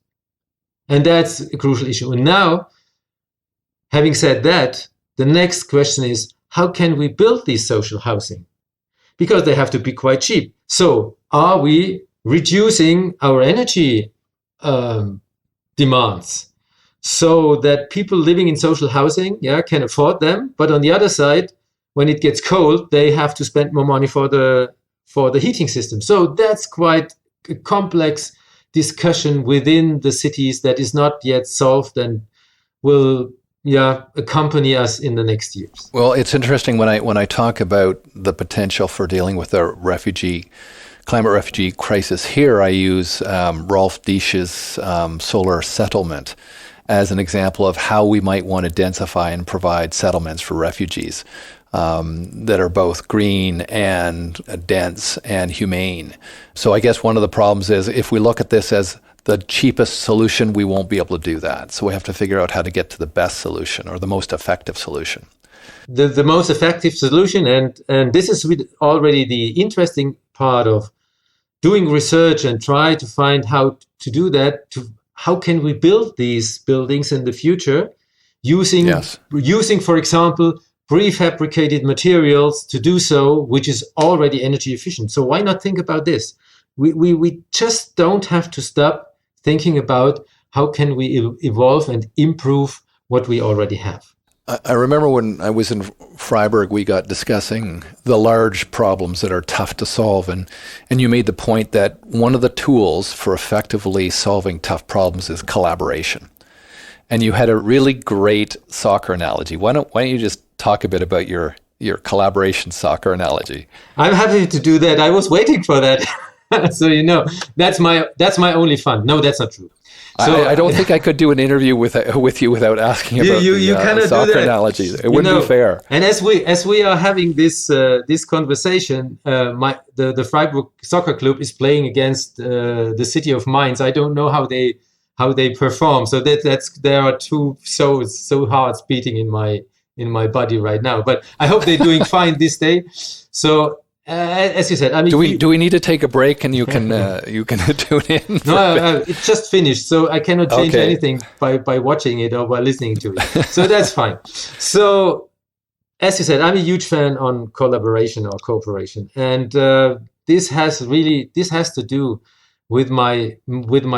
And that's a crucial issue. And now, having said that, the next question is, how can we build these social housing? Because they have to be quite cheap. So are we reducing our energy demands so that people living in social housing can afford them? But on the other side, when it gets cold, they have to spend more money for the heating system. So that's quite a complex discussion within the cities that is not yet solved and will accompany us in the next years. Well, it's interesting when I talk about the potential for dealing with the climate refugee crisis here, I use Rolf Diesch's solar settlement as an example of how we might want to densify and provide settlements for refugees that are both green and dense and humane. So I guess one of the problems is if we look at this as the cheapest solution, we won't be able to do that. So we have to figure out how to get to the best solution or the most effective solution. The most effective solution, and this is already the interesting part of doing research and try to find how to do that. How can we build these buildings in the future using, for example, prefabricated materials to do so, which is already energy efficient. So why not think about this? We just don't have to stop thinking about how can we evolve and improve what we already have. I remember when I was in Freiburg, we got discussing the large problems that are tough to solve. And you made the point that one of the tools for effectively solving tough problems is collaboration. And you had a really great soccer analogy. Why don't you just talk a bit about your collaboration soccer analogy? I'm happy to do that. I was waiting for that. So, that's my only fun. No, that's not true. So I don't think I could do an interview with you without asking about the soccer analogy. It wouldn't be fair. And as we are having this conversation, the Freiburg Soccer Club is playing against the city of Mainz. I don't know how they perform. So there are two so hearts beating in my body right now. But I hope they're doing fine this day. So. As you said, I mean, do we need to take a break and you can tune in? No, it just finished, so I cannot change anything by watching it or by listening to it. So that's fine. So, as you said, I'm a huge fan on collaboration or cooperation, and this has to do with my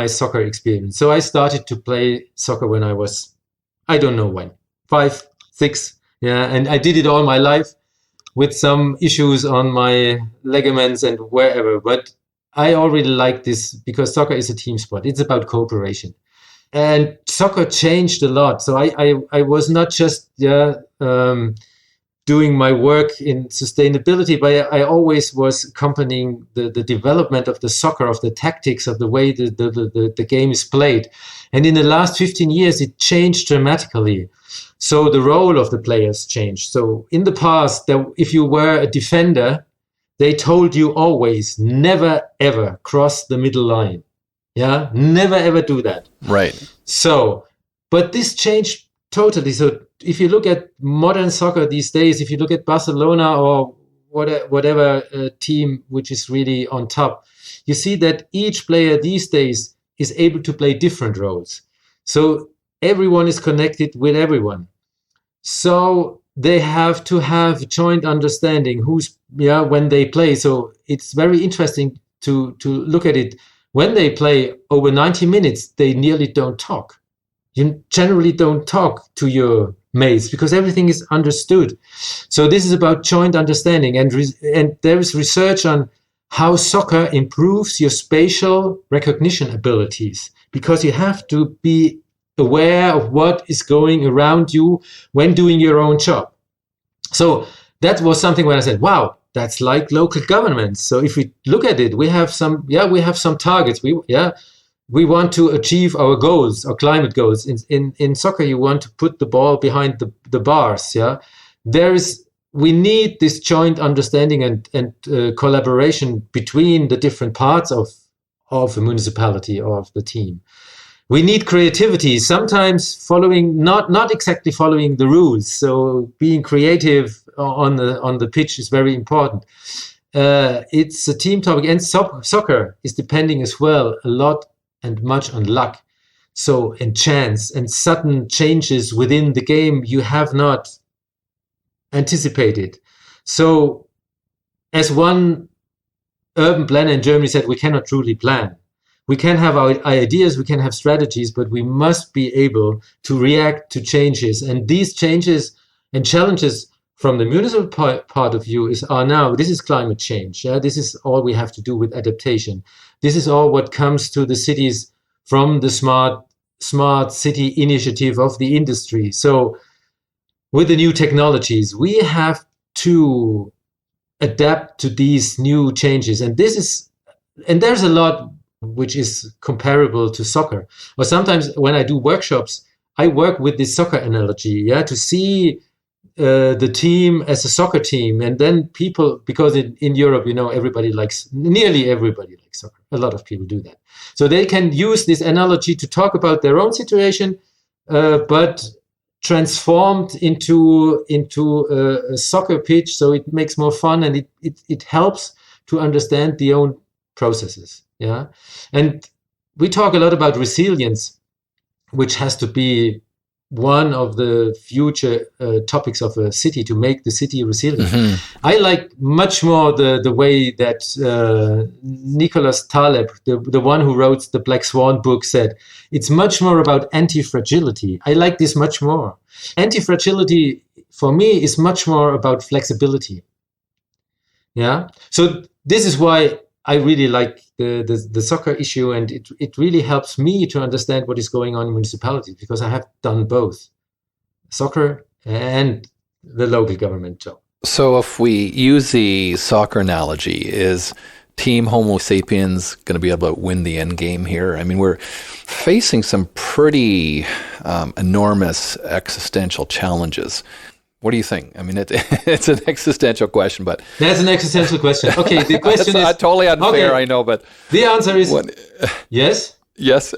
soccer experience. So I started to play soccer when I was, I don't know when, 5, 6, and I did it all my life, with some issues on my ligaments and wherever. But I already like this because soccer is a team sport. It's about cooperation. And soccer changed a lot. So I was not just doing my work in sustainability, but I always was accompanying the development of the soccer, of the tactics, of the way the game is played. And in the last 15 years, it changed dramatically. So the role of the players changed. So in the past, if you were a defender, they told you always, never, ever cross the middle line. Yeah, never, ever do that. Right. So, but this changed totally. So if you look at modern soccer these days, if you look at Barcelona or whatever team which is really on top, you see that each player these days is able to play different roles. So everyone is connected with everyone. So they have to have joint understanding when they play. So it's very interesting to look at it. When they play over 90 minutes, they nearly don't talk. You generally don't talk to your mates because everything is understood. So this is about joint understanding. And there is research on how soccer improves your spatial recognition abilities, because you have to be aware of what is going around you when doing your own job. So that was something when I said, wow, that's like local governments. So if we look at it, we have some targets. We want to achieve our goals, our climate goals. In soccer, you want to put the ball behind the bars. Yeah, we need this joint understanding and collaboration between the different parts of a municipality or of the team. We need creativity, sometimes not exactly following the rules. So being creative on the pitch is very important. It's a team topic, and soccer is depending as well a lot and much on luck. So, and chance and sudden changes within the game you have not anticipated. So, as one urban planner in Germany said, we cannot truly plan. We can have our ideas, we can have strategies, but we must be able to react to changes. And these changes and challenges from the municipal part of view this is climate change. Yeah, this is all we have to do with adaptation. This is all what comes to the cities from the smart city initiative of the industry. So with the new technologies, we have to adapt to these new changes. And there's a lot which is comparable to soccer. Or sometimes when I do workshops, I work with this soccer analogy, to see the team as a soccer team. And then people, because in Europe, nearly everybody likes soccer. A lot of people do that. So they can use this analogy to talk about their own situation, but transformed into a soccer pitch, so it makes more fun, and it helps to understand the own processes. And we talk a lot about resilience, which has to be one of the future topics of a city, to make the city resilient. Mm-hmm. I like much more the way that Nicholas Taleb, the one who wrote the Black Swan book, said. It's much more about anti-fragility. I like this much more. Anti-fragility, for me, is much more about flexibility. So this is why I really like the soccer issue, and it really helps me to understand what is going on in municipalities, because I have done both soccer and the local government job. So if we use the soccer analogy, is Team Homo sapiens going to be able to win the end game here? I mean, we're facing some pretty enormous existential challenges. What do you think? I mean, it's an existential question, but... That's an existential question. Okay, the question is... totally unfair, okay. I know, but... The answer is yes. Yes.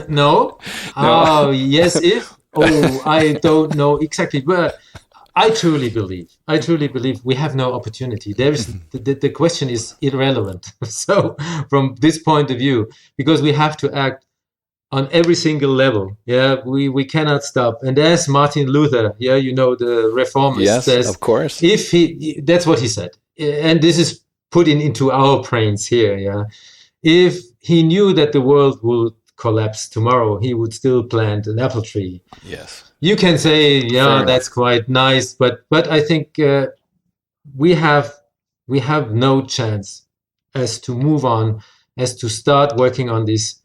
No. Oh, yes, if... Oh, I don't know exactly, but I truly believe we have no opportunity. There is the question is irrelevant. So from this point of view, because we have to act on every single level, we cannot stop. And as Martin Luther, the reformist, says, of course, that's what he said, and this is put into our brains here. If he knew that the world would collapse tomorrow, he would still plant an apple tree. Yes, you can say, that's quite nice, but I think we have no chance as to move on, as to start working on this.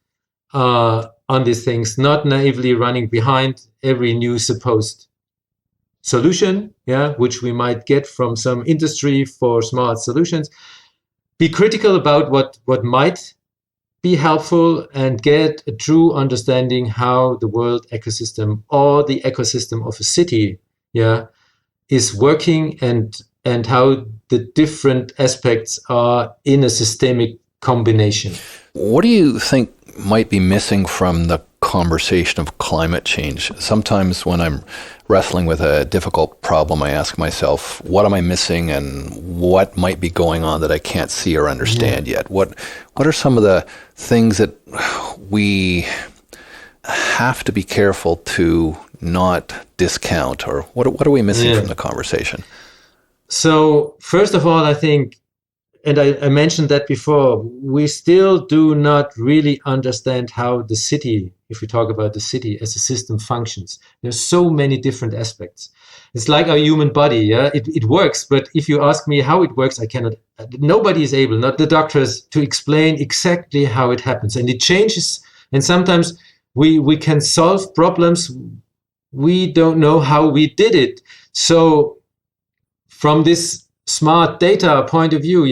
On these things, not naively running behind every new supposed solution, which we might get from some industry for smart solutions. Be critical about what might be helpful, and get a true understanding how the world ecosystem, or the ecosystem of a city, is working, and how the different aspects are in a systemic combination. What do you think might be missing from the conversation of climate change? Sometimes when I'm wrestling with a difficult problem, I ask myself, what am I missing, and what might be going on that I can't see or understand yet? What are some of the things that we have to be careful to not discount, or what are we missing from the conversation? So first of all, I think, and I mentioned that before, we still do not really understand how the city, if we talk about the city as a system, functions. There's so many different aspects. It's like our human body, it works, but if you ask me how it works, I cannot. Nobody is able, not the doctors, to explain exactly how it happens. And it changes, and sometimes we can solve problems. We don't know how we did it. So from this smart data point of view,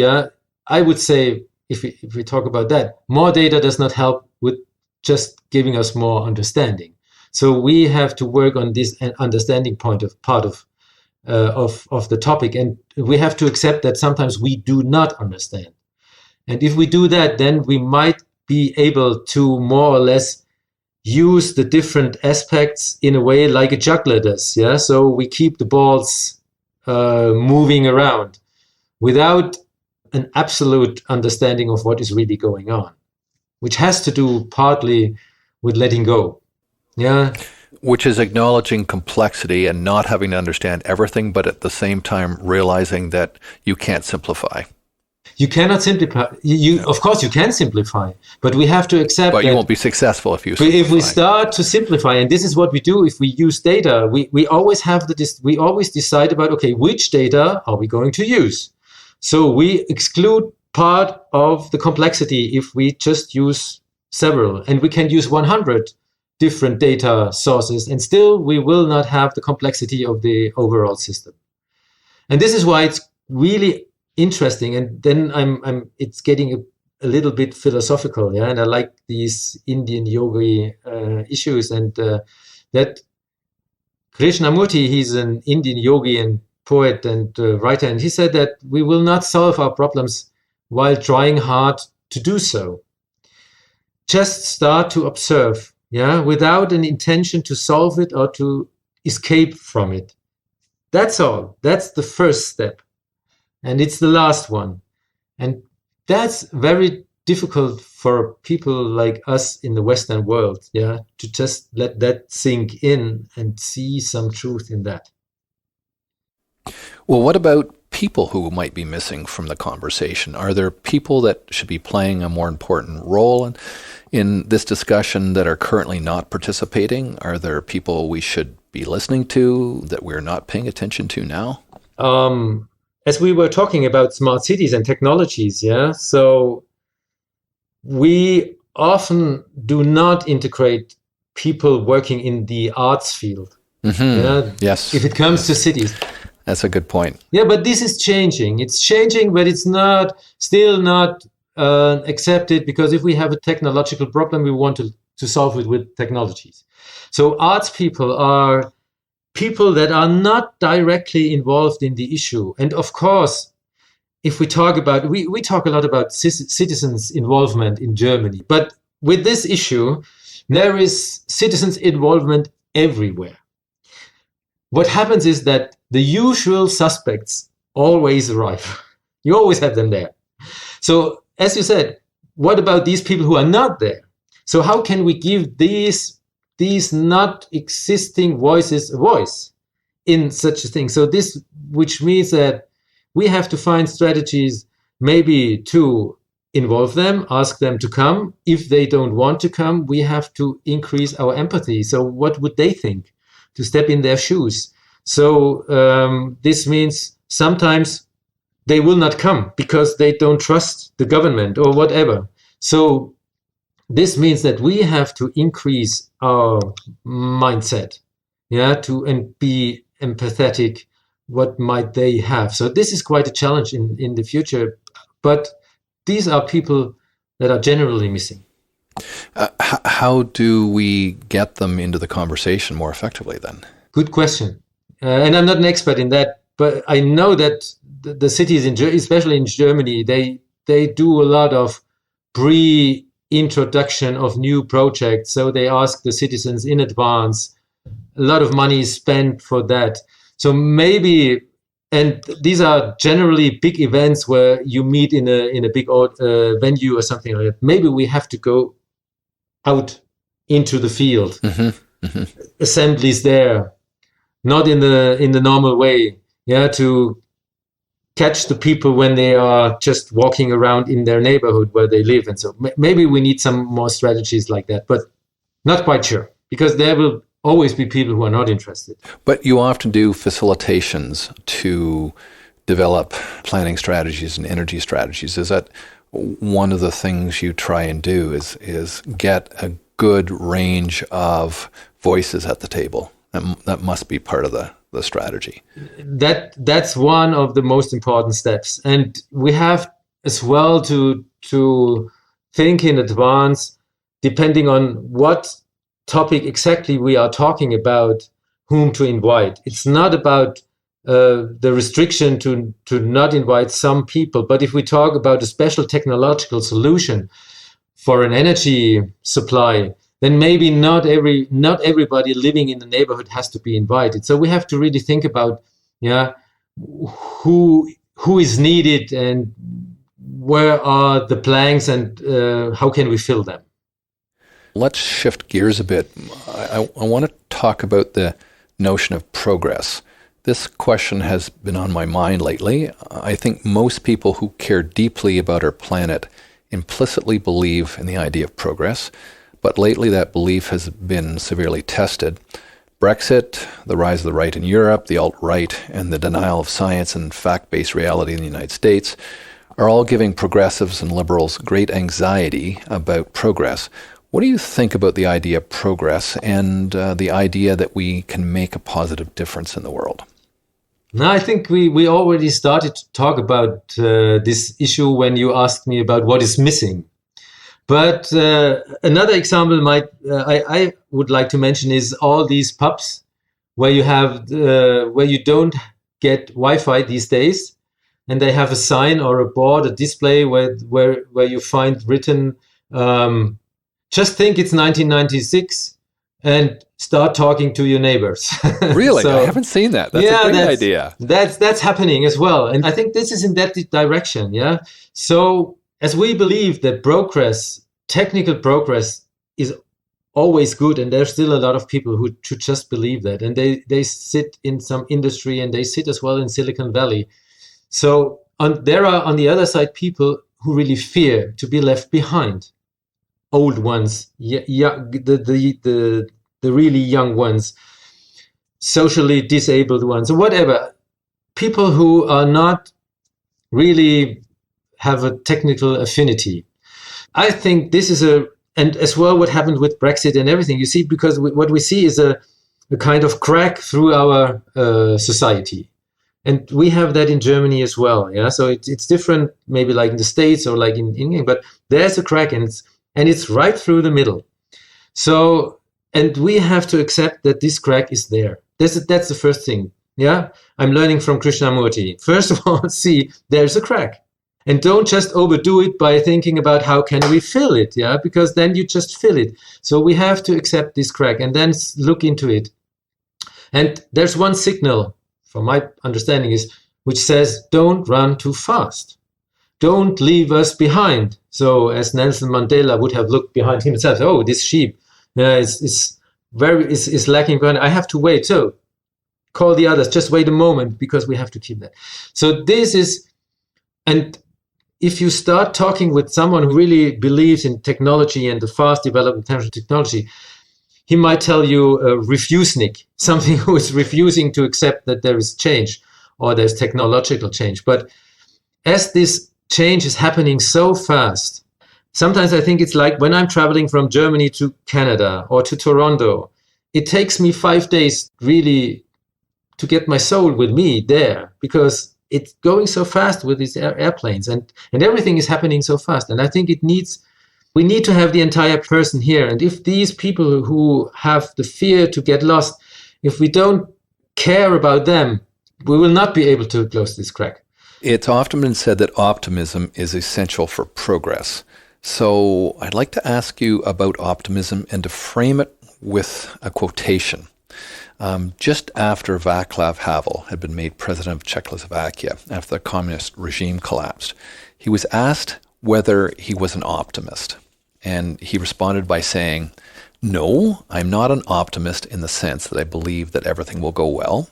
I would say, if we talk about that, more data does not help with just giving us more understanding. So we have to work on this understanding part of the topic, and we have to accept that sometimes we do not understand. And if we do that, then we might be able to more or less use the different aspects in a way like a juggler does. So we keep the balls moving around without an absolute understanding of what is really going on, which has to do partly with letting go. Which is acknowledging complexity and not having to understand everything, but at the same time realizing that you can't simplify. You cannot simplify. Of course, you can simplify, but we have to accept that. But you won't be successful if you simplify. If we start to simplify, and this is what we do if we use data, we always have we always decide about, okay, which data are we going to use? So we exclude part of the complexity if we just use several, and we can use 100 different data sources, and still we will not have the complexity of the overall system. And this is why it's really interesting. And then it's getting a little bit philosophical, yeah. And I like these Indian yogi issues, and that Krishnamurti, he's an Indian yogi and poet and writer, and he said that we will not solve our problems while trying hard to do so. Just start to observe, yeah, without an intention to solve it or to escape from it. That's all. That's the first step. And it's the last one. And that's very difficult for people like us in the Western world, yeah, to just let that sink in and see some truth in that. Well, what about people who might be missing from the conversation? Are there people that should be playing a more important role in this discussion that are currently not participating? Are there people we should be listening to that we're not paying attention to now? As we were talking about smart cities and technologies, yeah, so we often do not integrate people working in the arts field. Mm-hmm. Yeah? Yes. If it comes to cities. That's a good point. Yeah, but this is changing. It's changing, but it's still not accepted, because if we have a technological problem, we want to solve it with technologies. So arts people are people that are not directly involved in the issue. And of course, if we talk about, we talk a lot about citizens' involvement in Germany, but with this issue, there is citizens' involvement everywhere. What happens is that the usual suspects always arrive. You always have them there. So, as you said, what about these people who are not there? So how can we give these not existing voices a voice in such a thing? So this, which means that we have to find strategies maybe to involve them, ask them to come. If they don't want to come, we have to increase our empathy. So what would they think? To step in their shoes. So this means sometimes they will not come because they don't trust the government or whatever. So this means that we have to increase our mindset, yeah, and be empathetic. What might they have? So this is quite a challenge in the future. But these are people that are generally missing. How do we get them into the conversation more effectively then? Good question. And I'm not an expert in that, but I know that the cities, especially in Germany, they do a lot of pre-introduction of new projects. So they ask the citizens in advance. A lot of money is spent for that. So maybe, and these are generally big events where you meet in a big venue or something like that. Maybe we have to go out into the field, assemblies there, not in the normal way, yeah, to catch the people when they are just walking around in their neighborhood where they live. And so maybe we need some more strategies like that, but not quite sure, because there will always be people who are not interested. But you often do facilitations to develop planning strategies and energy strategies. Is that one of the things you try and do is get a good range of voices at the table? That must be part of the strategy. That's one of the most important steps. And we have as well to think in advance, depending on what topic exactly we are talking about, whom to invite. It's not about the restriction to not invite some people, but if we talk about a special technological solution for an energy supply, then maybe not everybody living in the neighborhood has to be invited. So we have to really think about, yeah, who is needed and where are the blanks and how can we fill them. Let's shift gears a bit. I want to talk about the notion of progress. This question has been on my mind lately. I think most people who care deeply about our planet implicitly believe in the idea of progress, but lately that belief has been severely tested. Brexit, the rise of the right in Europe, the alt-right, and the denial of science and fact-based reality in the United States are all giving progressives and liberals great anxiety about progress. What do you think about the idea of progress and the idea that we can make a positive difference in the world? Now, I think we already started to talk about this issue when you asked me about what is missing. But another example I would like to mention is all these pubs where you have where you don't get Wi-Fi these days, and they have a sign or a board, a display where you find written, just think it's 1996 and start talking to your neighbors. Really? I haven't seen that. That's a great idea. That's happening as well. And I think this is in that direction. Yeah. So as we believe that technical progress is always good, and there's still a lot of people who just believe that, and they sit in some industry, and they sit as well in Silicon Valley. So there are on the other side people who really fear to be left behind. Old ones, the really young ones, socially disabled ones, or whatever. People who are not really have a technical affinity. I think this is and as well what happened with Brexit and everything, you see, because what we see is a kind of crack through our society. And we have that in Germany as well. Yeah, so it's different, maybe like in the States or like in England, but there's a crack, and it's right through the middle. So, and we have to accept that this crack is there. That's the first thing. Yeah, I'm learning from Krishnamurti. First of all, see, there's a crack. And don't just overdo it by thinking about how can we fill it, yeah? Because then you just fill it. So we have to accept this crack and then look into it. And there's one signal, from my understanding, which says, don't run too fast. Don't leave us behind. So as Nelson Mandela would have looked behind himself, oh, this sheep is lacking behind. I have to wait. So call the others. Just wait a moment, because we have to keep that. So this is, and if you start talking with someone who really believes in technology and the fast development of technology, he might tell you a refusenik, something who is refusing to accept that there is change or there's technological change. But as this change is happening so fast, sometimes I think it's like when I'm traveling from Germany to Canada or to Toronto, it takes me 5 days really to get my soul with me there, because it's going so fast with these airplanes, and everything is happening so fast. And I think we need to have the entire person here. And if these people who have the fear to get lost, if we don't care about them, we will not be able to close this crack. It's often been said that optimism is essential for progress. So I'd like to ask you about optimism and to frame it with a quotation. Just after Václav Havel had been made president of Czechoslovakia after the communist regime collapsed, he was asked whether he was an optimist. And he responded by saying, "No, I'm not an optimist in the sense that I believe that everything will go well,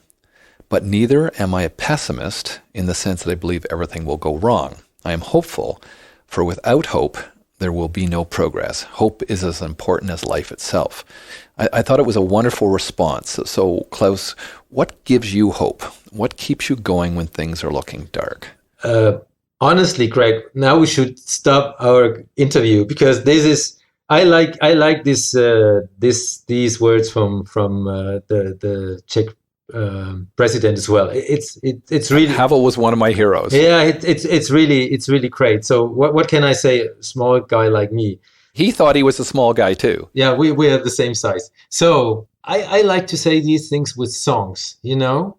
but neither am I a pessimist in the sense that I believe everything will go wrong. I am hopeful, for without hope, there will be no progress. Hope is as important as life itself." I thought it was a wonderful response. So, Klaus, what gives you hope? What keeps you going when things are looking dark? Honestly, Greg, now we should stop our interview, because I like these words from the Czech president as well. It's really, Havel was one of my heroes. Yeah, it's really great. So what can I say? A small guy like me. He thought he was a small guy too. Yeah, we are the same size. So I like to say these things with songs, you know.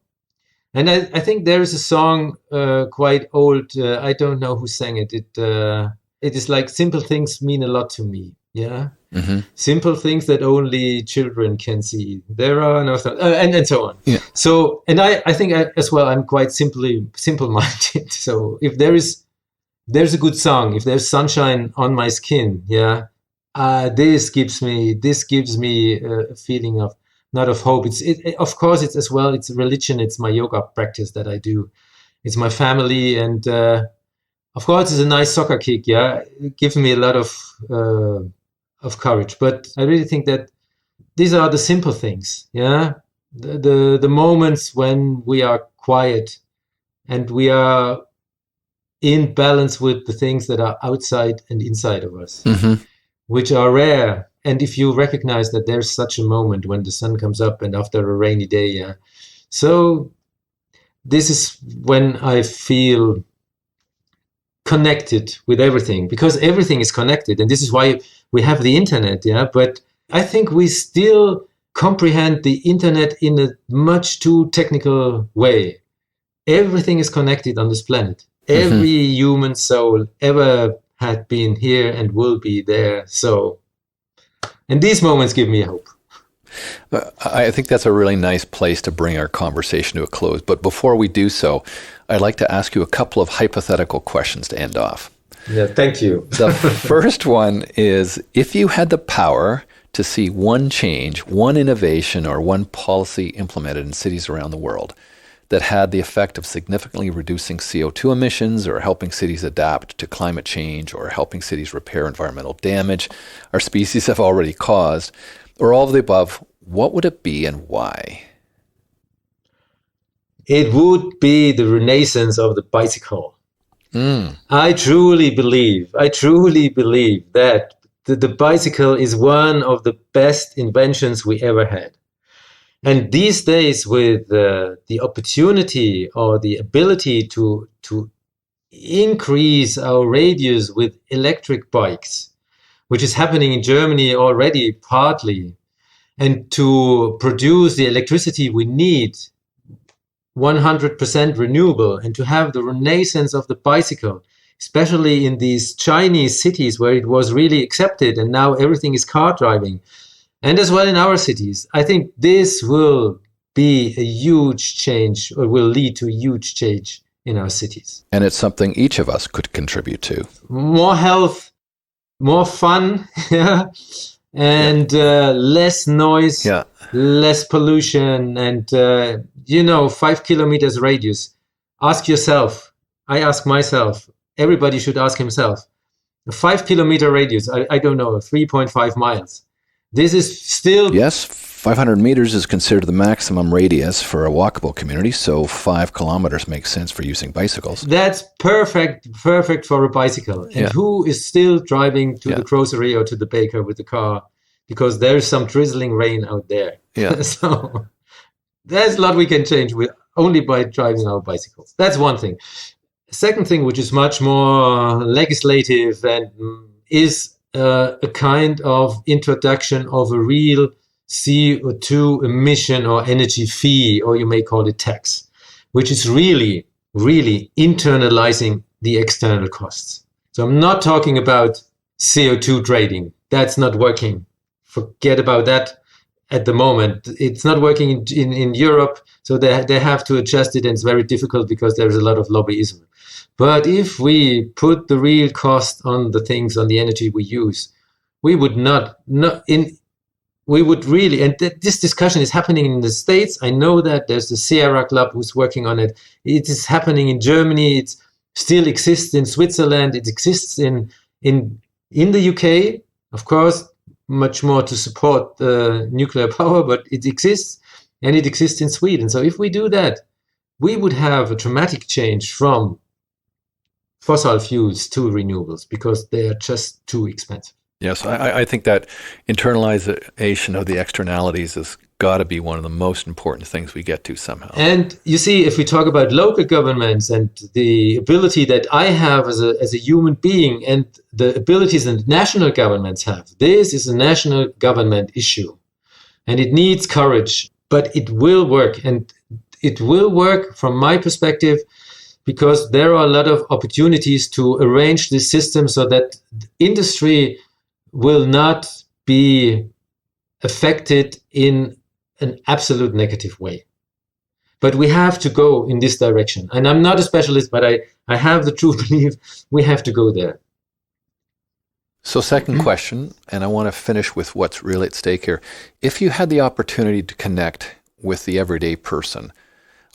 And I think there is a song quite old. I don't know who sang it. It is like, simple things mean a lot to me. Yeah. Mm-hmm. Simple things that only children can see. There are no and so on. Yeah. So, and I think as well, I'm quite simple-minded. So if there's a good song, if there's sunshine on my skin, yeah, this gives me a feeling of, not of hope. Of course, it's as well, it's religion. It's my yoga practice that I do. It's my family. And of course, it's a nice soccer kick. Yeah. It gives me a lot of courage. But I really think that these are the simple things. Yeah. The moments when we are quiet and we are in balance with the things that are outside and inside of us, Mm-hmm. which are rare. And if you recognize that there's such a moment when the sun comes up and after a rainy day, yeah. So this is when I feel connected with everything, because everything is connected. And this is why we have the internet, yeah. But I think we still comprehend the internet in a much too technical way. Everything is connected on this planet. Every human soul ever had been here and will be there. So, and these moments give me hope. I think that's a really nice place to bring our conversation to a close. But before we do so, I'd like to ask you a couple of hypothetical questions to end off. Yeah, thank you. The first one is, if you had the power to see one change, one innovation, or one policy implemented in cities around the world that had the effect of significantly reducing CO2 emissions or helping cities adapt to climate change or helping cities repair environmental damage our species have already caused, or all of the above, what would it be and why? It would be the renaissance of the bicycle. I truly believe that the bicycle is one of the best inventions we ever had. And these days, with the opportunity or the ability to increase our radius with electric bikes, which is happening in Germany already partly, and to produce the electricity we need 100% renewable, and to have the renaissance of the bicycle, especially in these Chinese cities where it was really accepted and now everything is car driving, and as well in our cities. I think this will be a huge change, or will lead to a huge change in our cities. And it's something each of us could contribute to. More health, more fun, and less noise, less pollution, and 5 kilometers radius. Ask yourself, I ask myself, everybody should ask himself, a 5 kilometer radius, I don't know, 3.5 miles. This is still... Yes, 500 meters is considered the maximum radius for a walkable community, so 5 kilometers makes sense for using bicycles. That's perfect for a bicycle. And who is still driving to the grocery or to the baker with the car? Because there's some drizzling rain out there. Yeah. So there's a lot we can change with only by driving our bicycles. That's one thing. Second thing, which is much more legislative and is a kind of introduction of a real CO2 emission or energy fee, or you may call it tax, which is really, really internalizing the external costs. So I'm not talking about CO2 trading. That's not working. Forget about that at the moment. It's not working in Europe, so they have to adjust it, and it's very difficult because there's a lot of lobbyism. But if we put the real cost on the things, on the energy we use, we would really, and this discussion is happening in the States. I know that there's the Sierra Club who's working on it. It is happening in Germany. It still exists in Switzerland. It exists in the UK, of course, much more to support nuclear power, but it exists, and it exists in Sweden. So if we do that, we would have a dramatic change from fossil fuels to renewables, because they are just too expensive. Yes, I think that internalization of the externalities has got to be one of the most important things we get to somehow. And you see, if we talk about local governments and the ability that I have as a human being and the abilities that national governments have, this is a national government issue. And it needs courage, but it will work. And it will work from my perspective, because there are a lot of opportunities to arrange this system so that industry will not be affected in an absolute negative way. But we have to go in this direction. And I'm not a specialist, but I have the true belief we have to go there. So second question, and I want to finish with what's really at stake here. If you had the opportunity to connect with the everyday person,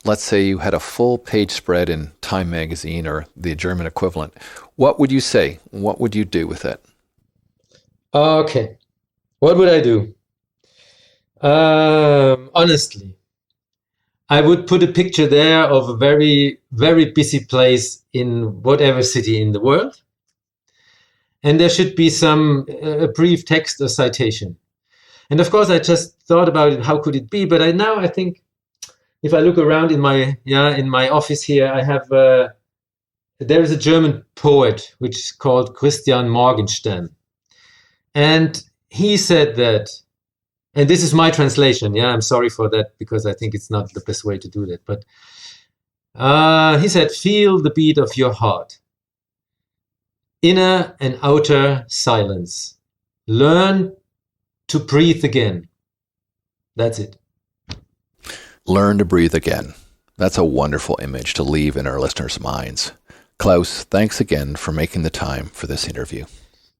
let's say you had a full page spread in Time magazine or the German equivalent, what would you say? What would you do with it? Okay. What would I do? Honestly, I would put a picture there of a very, very busy place in whatever city in the world. And there should be a brief text or citation. And of course, I just thought about it, how could it be? But I think if I look around in my office here, I have, there is a German poet, which is called Christian Morgenstern. And he said that, and this is my translation. I'm sorry for that, because I think it's not the best way to do that. But he said, feel the beat of your heart. Inner and outer silence. Learn to breathe again. That's it. Learn to breathe again. That's a wonderful image to leave in our listeners' minds. Klaus, thanks again for making the time for this interview.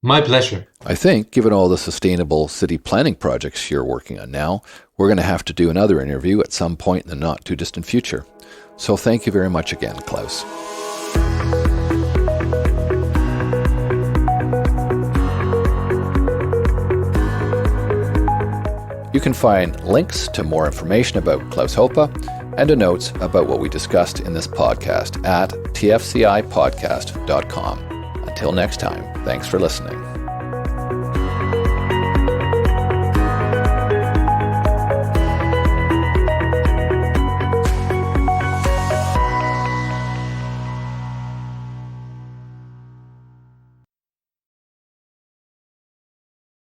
My pleasure. I think, given all the sustainable city planning projects you're working on now, we're going to have to do another interview at some point in the not too distant future. So thank you very much again, Klaus. You can find links to more information about Klaus Hoppe and the notes about what we discussed in this podcast at tfcipodcast.com. Until next time, thanks for listening.